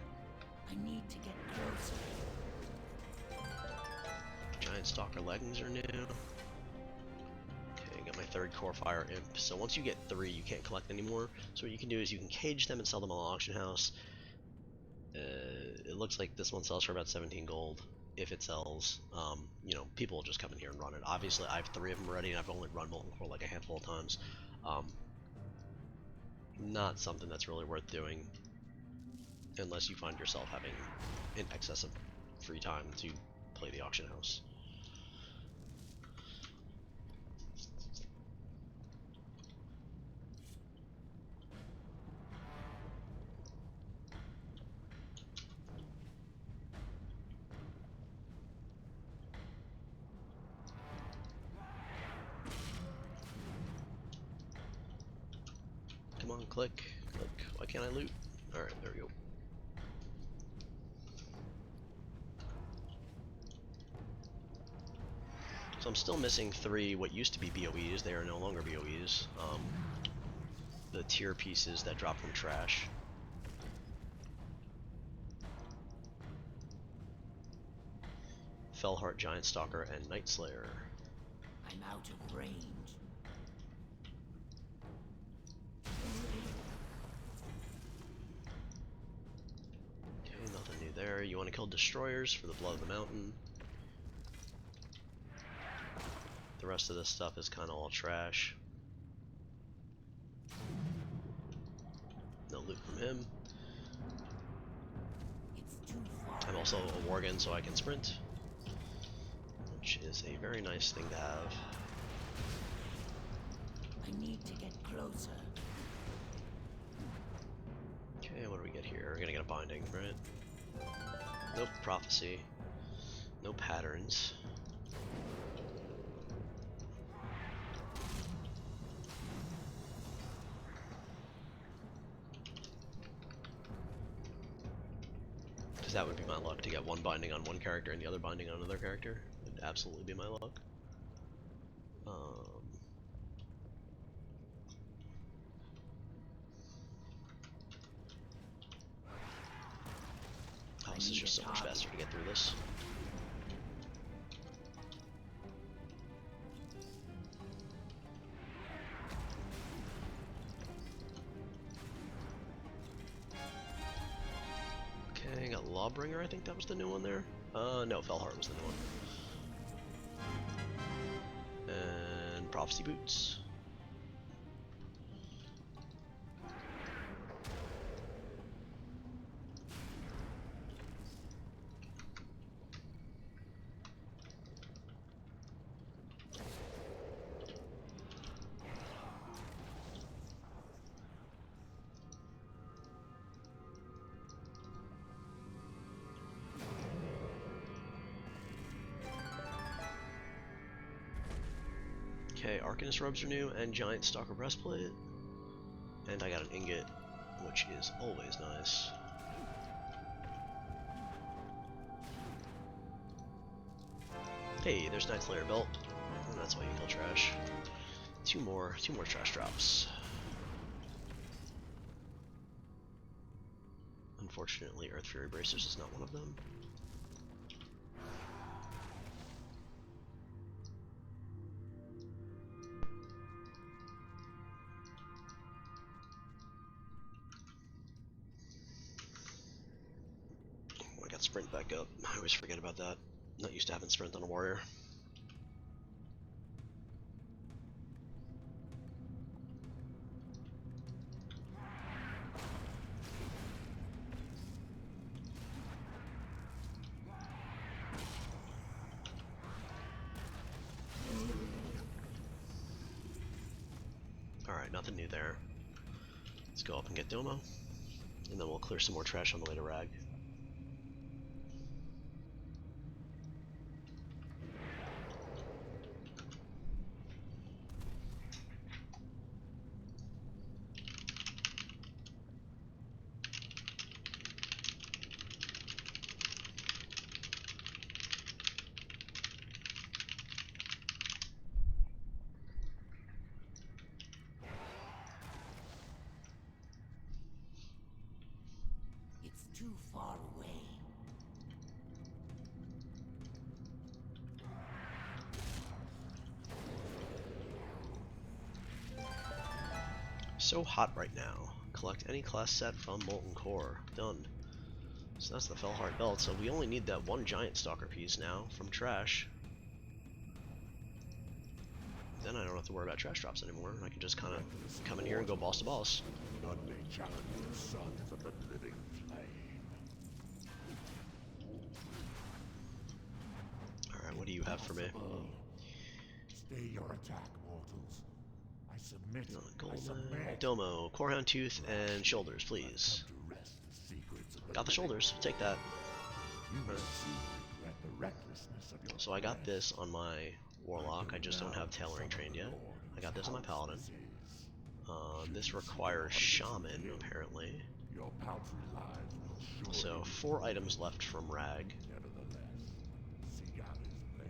I need to get closer. Giant Stalker leggings are new. Okay, got my third Core Fire Imp. So once you get 3, you can't collect anymore. So what you can do is you can cage them and sell them on the auction house. It looks like this one sells for about 17 gold. If it sells, you know, people will just come in here and run it. Obviously, I have 3 of them already, and I've only run Molten Core like a handful of times. Not something that's really worth doing unless you find yourself having in excess of free time to play the auction house. Come on, click, click. Why can't I loot? Alright, there we go. So I'm still missing 3 what used to be BOEs. They are no longer BOEs. The tier pieces that drop from trash. Fellheart, Giant Stalker, and Night Slayer. I'm out of range. Okay, nothing new there. You want to kill destroyers for the Blood of the Mountain. The rest of this stuff is kind of all trash. No loot from him. It's too far. I'm also a Worgen, so I can sprint, which is a very nice thing to have. I need to get closer. Okay, what do we get here? We're gonna get a binding, right? Nope, prophecy. No patterns. Because that would be my luck to get one binding on one character and the other binding on another character. Would absolutely be my luck. Oh, this is just so much faster to get through this. Okay, got Lawbringer, I think that was the new one there. No, Fellheart was the new one. And Prophecy Boots. Okay, Arcanist robes are new, and Giant Stalker breastplate. And I got an ingot, which is always nice. Hey, there's Night Slayer belt. And that's why you kill trash. Two more trash drops. Unfortunately, Earth Fury Bracers is not one of them. Oh, I got sprint back up. I always forget about that. Not used to having sprint on a warrior. Alright, nothing new there. Let's go up and get Domo, and then we'll clear some more trash on the way to Rag. It's too far away. So hot right now. Collect any class set from Molten Core. Done. So that's the Fellheart belt. So we only need that one Giant Stalker piece now from trash. Then I don't have to worry about trash drops anymore. I can just kind of come in here and go boss to boss. None may challenge the sons of the living flame. Alright, what do you have for me? Stay your attack, mortals. I submit. I Golden, submit. Domo, Corehound Tooth, and shoulders, please. To wrest the secrets of the Got the shoulders. Take that. You will soon regret the recklessness of your So I got quest. this on my Warlock. I just don't have Tailoring trained yet. I got this on my Paladin. This requires Shaman, apparently. Your paltry lives will surely So be 4 items left from Rag. nevertheless. Sigal is there.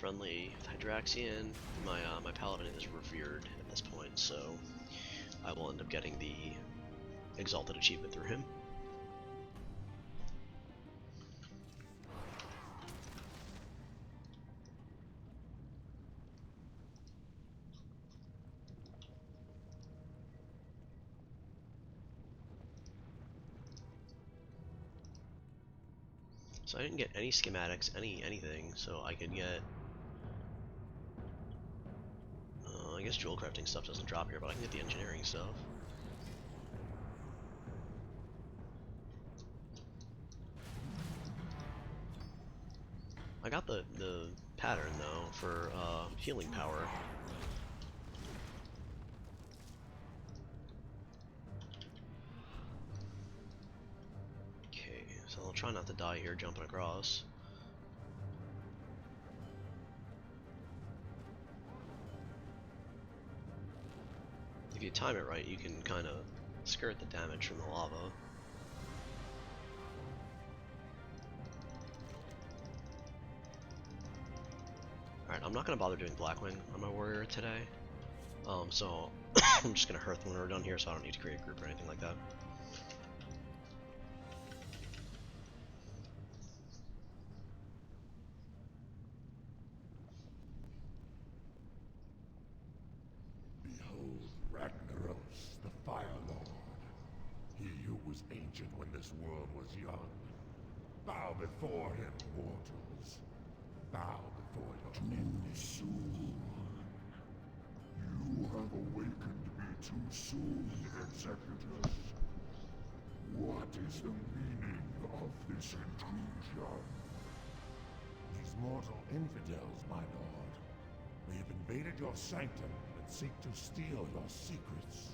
friendly with Hydraxian. My paladin is revered at this point, so I will end up getting the exalted achievement through him. So I didn't get any schematics, anything, so I could get. I guess jewel crafting stuff doesn't drop here, but I can get the engineering stuff. I got the pattern though for healing power. Okay, so I'll try not to die here jumping across. If you time it right, you can kind of skirt the damage from the lava. Alright, I'm not going to bother doing Blackwing on my warrior today. So I'm just going to Hearth when we're done here, so I don't need to create a group or anything like that. Behold Ragnaros, the Fire Lord. He who was ancient when this world was young. Bow before him, mortals. Bow before your enemy. Soon. You have awakened me too soon, Executus. What is the meaning of this intrusion? These mortal infidels, my lord. We have invaded your sanctum and seek to steal your secrets.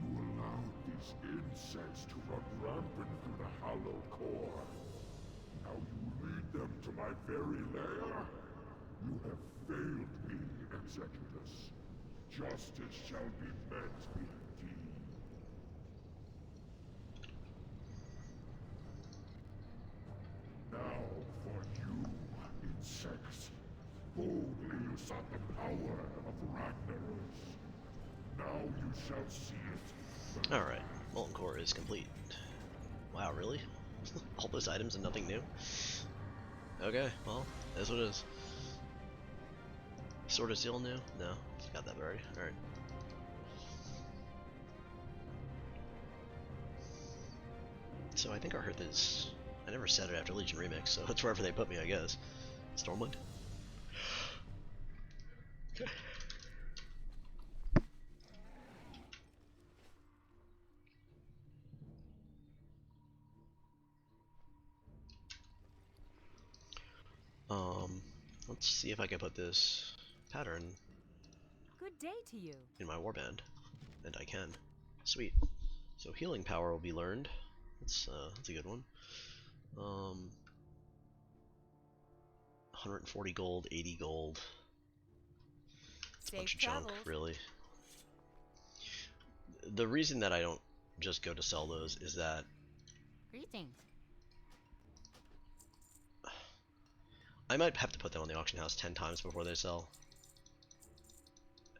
You allowed these insects to run rampant through the hollow core. Now you lead them to my very lair? You have failed me, Executus. Justice shall be met indeed. Now for you, insects. Boldly you sought the power of Ragnaros. Now you shall see it. Alright, Molten Core is complete. Wow, really? All those items and nothing new? Okay, well, that's what it is. Sword of Steel new? No, it's got that already. Alright. So I think our Hearth is... I never said it after Legion Remix, so it's wherever they put me, I guess. Stormwind? Okay. Let's see if I can put this pattern Good day to you. in my warband, and I can. Sweet. So healing power will be learned. That's a good one. 140 gold, 80 gold. Safe Bunch of travels. junk, really. The reason that I don't just go to sell those is that Greetings. I might have to put them on the auction house 10 times before they sell.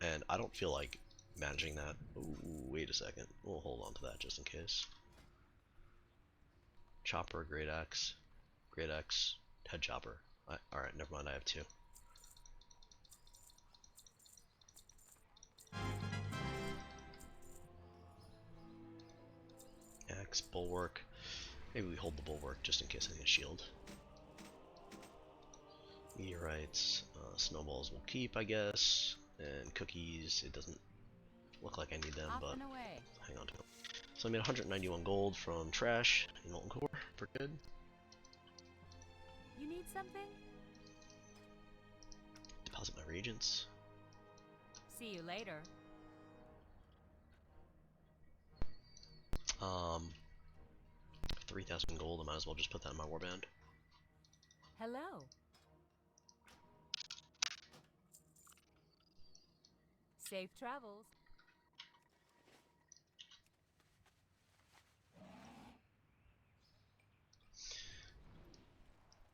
And I don't feel like managing that. Ooh, wait a second. We'll hold on to that just in case. Chopper, Great Axe, Head Chopper. Alright, never mind, I have two. Axe, Bulwark. Maybe we hold the Bulwark just in case I need a shield. Meteorites, snowballs will keep, I guess, and cookies. It doesn't look like I need them, Off but and away. hang on to them. So I made 191 gold from trash in Molten Core for good. You need something? Deposit my reagents. See you later. 3,000 gold. I might as well just put that in my warband. Hello. Safe travels.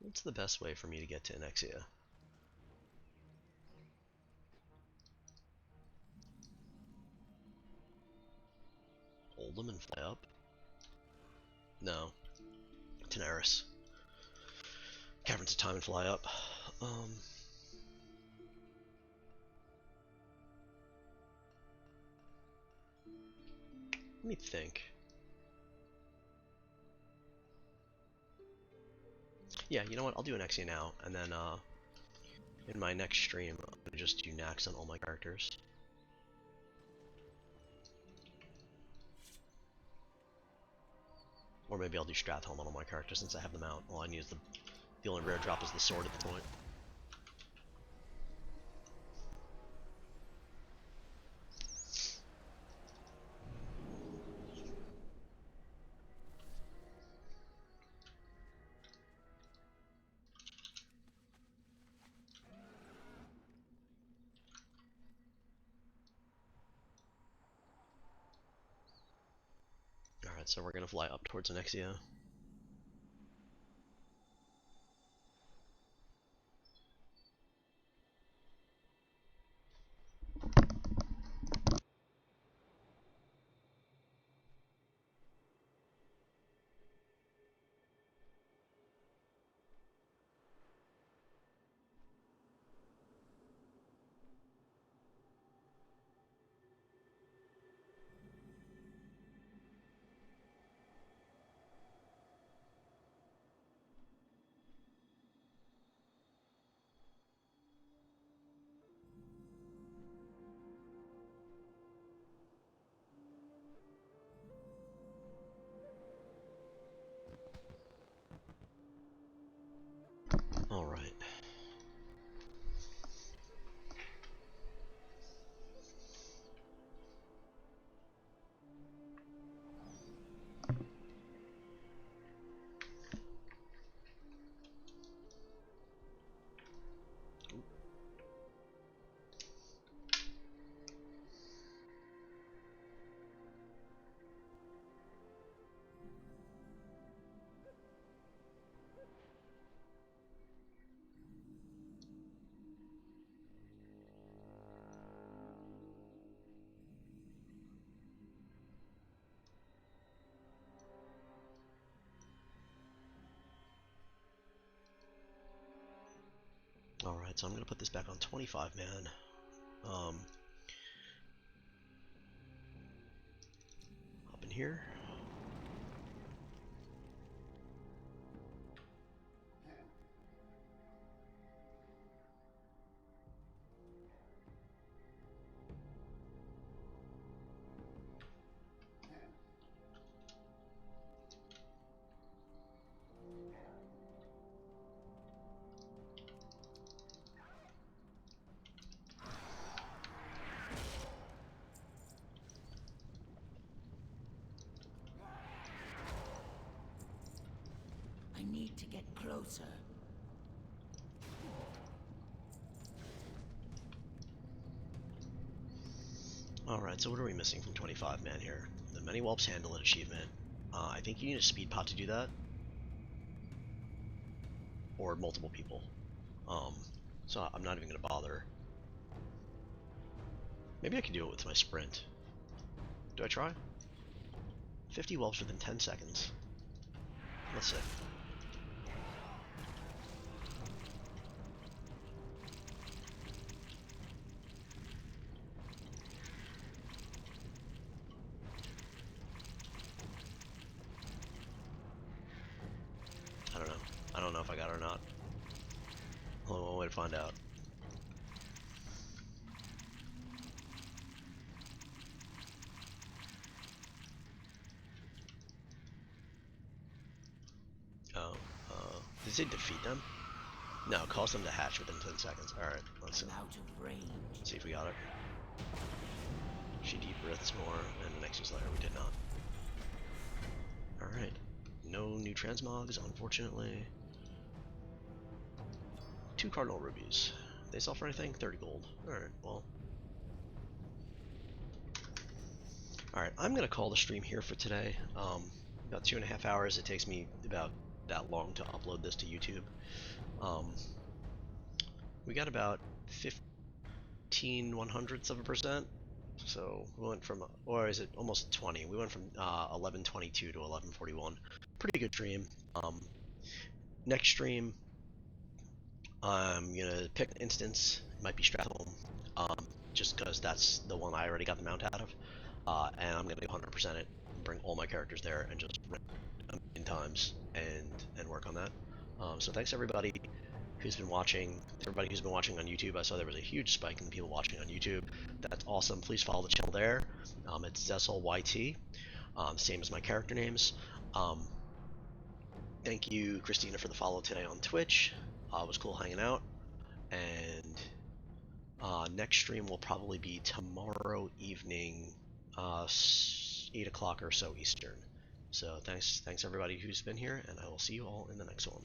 What's the best way for me to get to Anexia? Hold them and fly up? No. Daenerys. Caverns of Time and fly up. Let me think. Yeah, you know what? I'll do Anexia now, and then in my next stream, I'm gonna just do Nax on all my characters. Or maybe I'll do Stratholme on all my characters since I have them out. All I need is the only rare drop is the sword at the point. Alright, so we're gonna fly up towards Anexia. Alright. Alright, so I'm gonna put this back on 25 man. Up in here. I need to get closer. Alright, so what are we missing from 25 man here? The Many Whelps Handle It achievement. I think you need a speed pot to do that. Or multiple people. So I'm not even gonna bother. Maybe I can do it with my sprint. Do I try? 50 whelps within 10 seconds. Let's see. I don't know. I don't know if I got it or not. Only one way to find out. Oh, did it defeat them? No, cause them to hatch within 10 seconds. Alright, let's see. I'm out of range. See if we got it. She deep breaths more, and the Nexus Layer we did not. Alright. No new transmogs, unfortunately. 2 cardinal rubies. They sell for anything? 30 gold. Alright, well. Alright, I'm gonna call the stream here for today. About 2.5 hours. It takes me about that long to upload this to YouTube. We got about 15/100%. So we went from, or is it almost 20? We went from 1122 to 1141. Pretty good stream. Next stream, I'm gonna pick an instance. It might be Stratholme, just because that's the one I already got the mount out of. And I'm gonna 100% it, bring all my characters there, and just run a million times and work on that. So thanks everybody who's been watching. Everybody who's been watching on YouTube. I saw there was a huge spike in people watching on YouTube. That's awesome. Please follow the channel there. It's ZesselYT, same as my character names. Thank you, Christina, for the follow today on Twitch. It was cool hanging out. And next stream will probably be tomorrow evening, 8 o'clock or so Eastern. So thanks everybody who's been here, and I will see you all in the next one.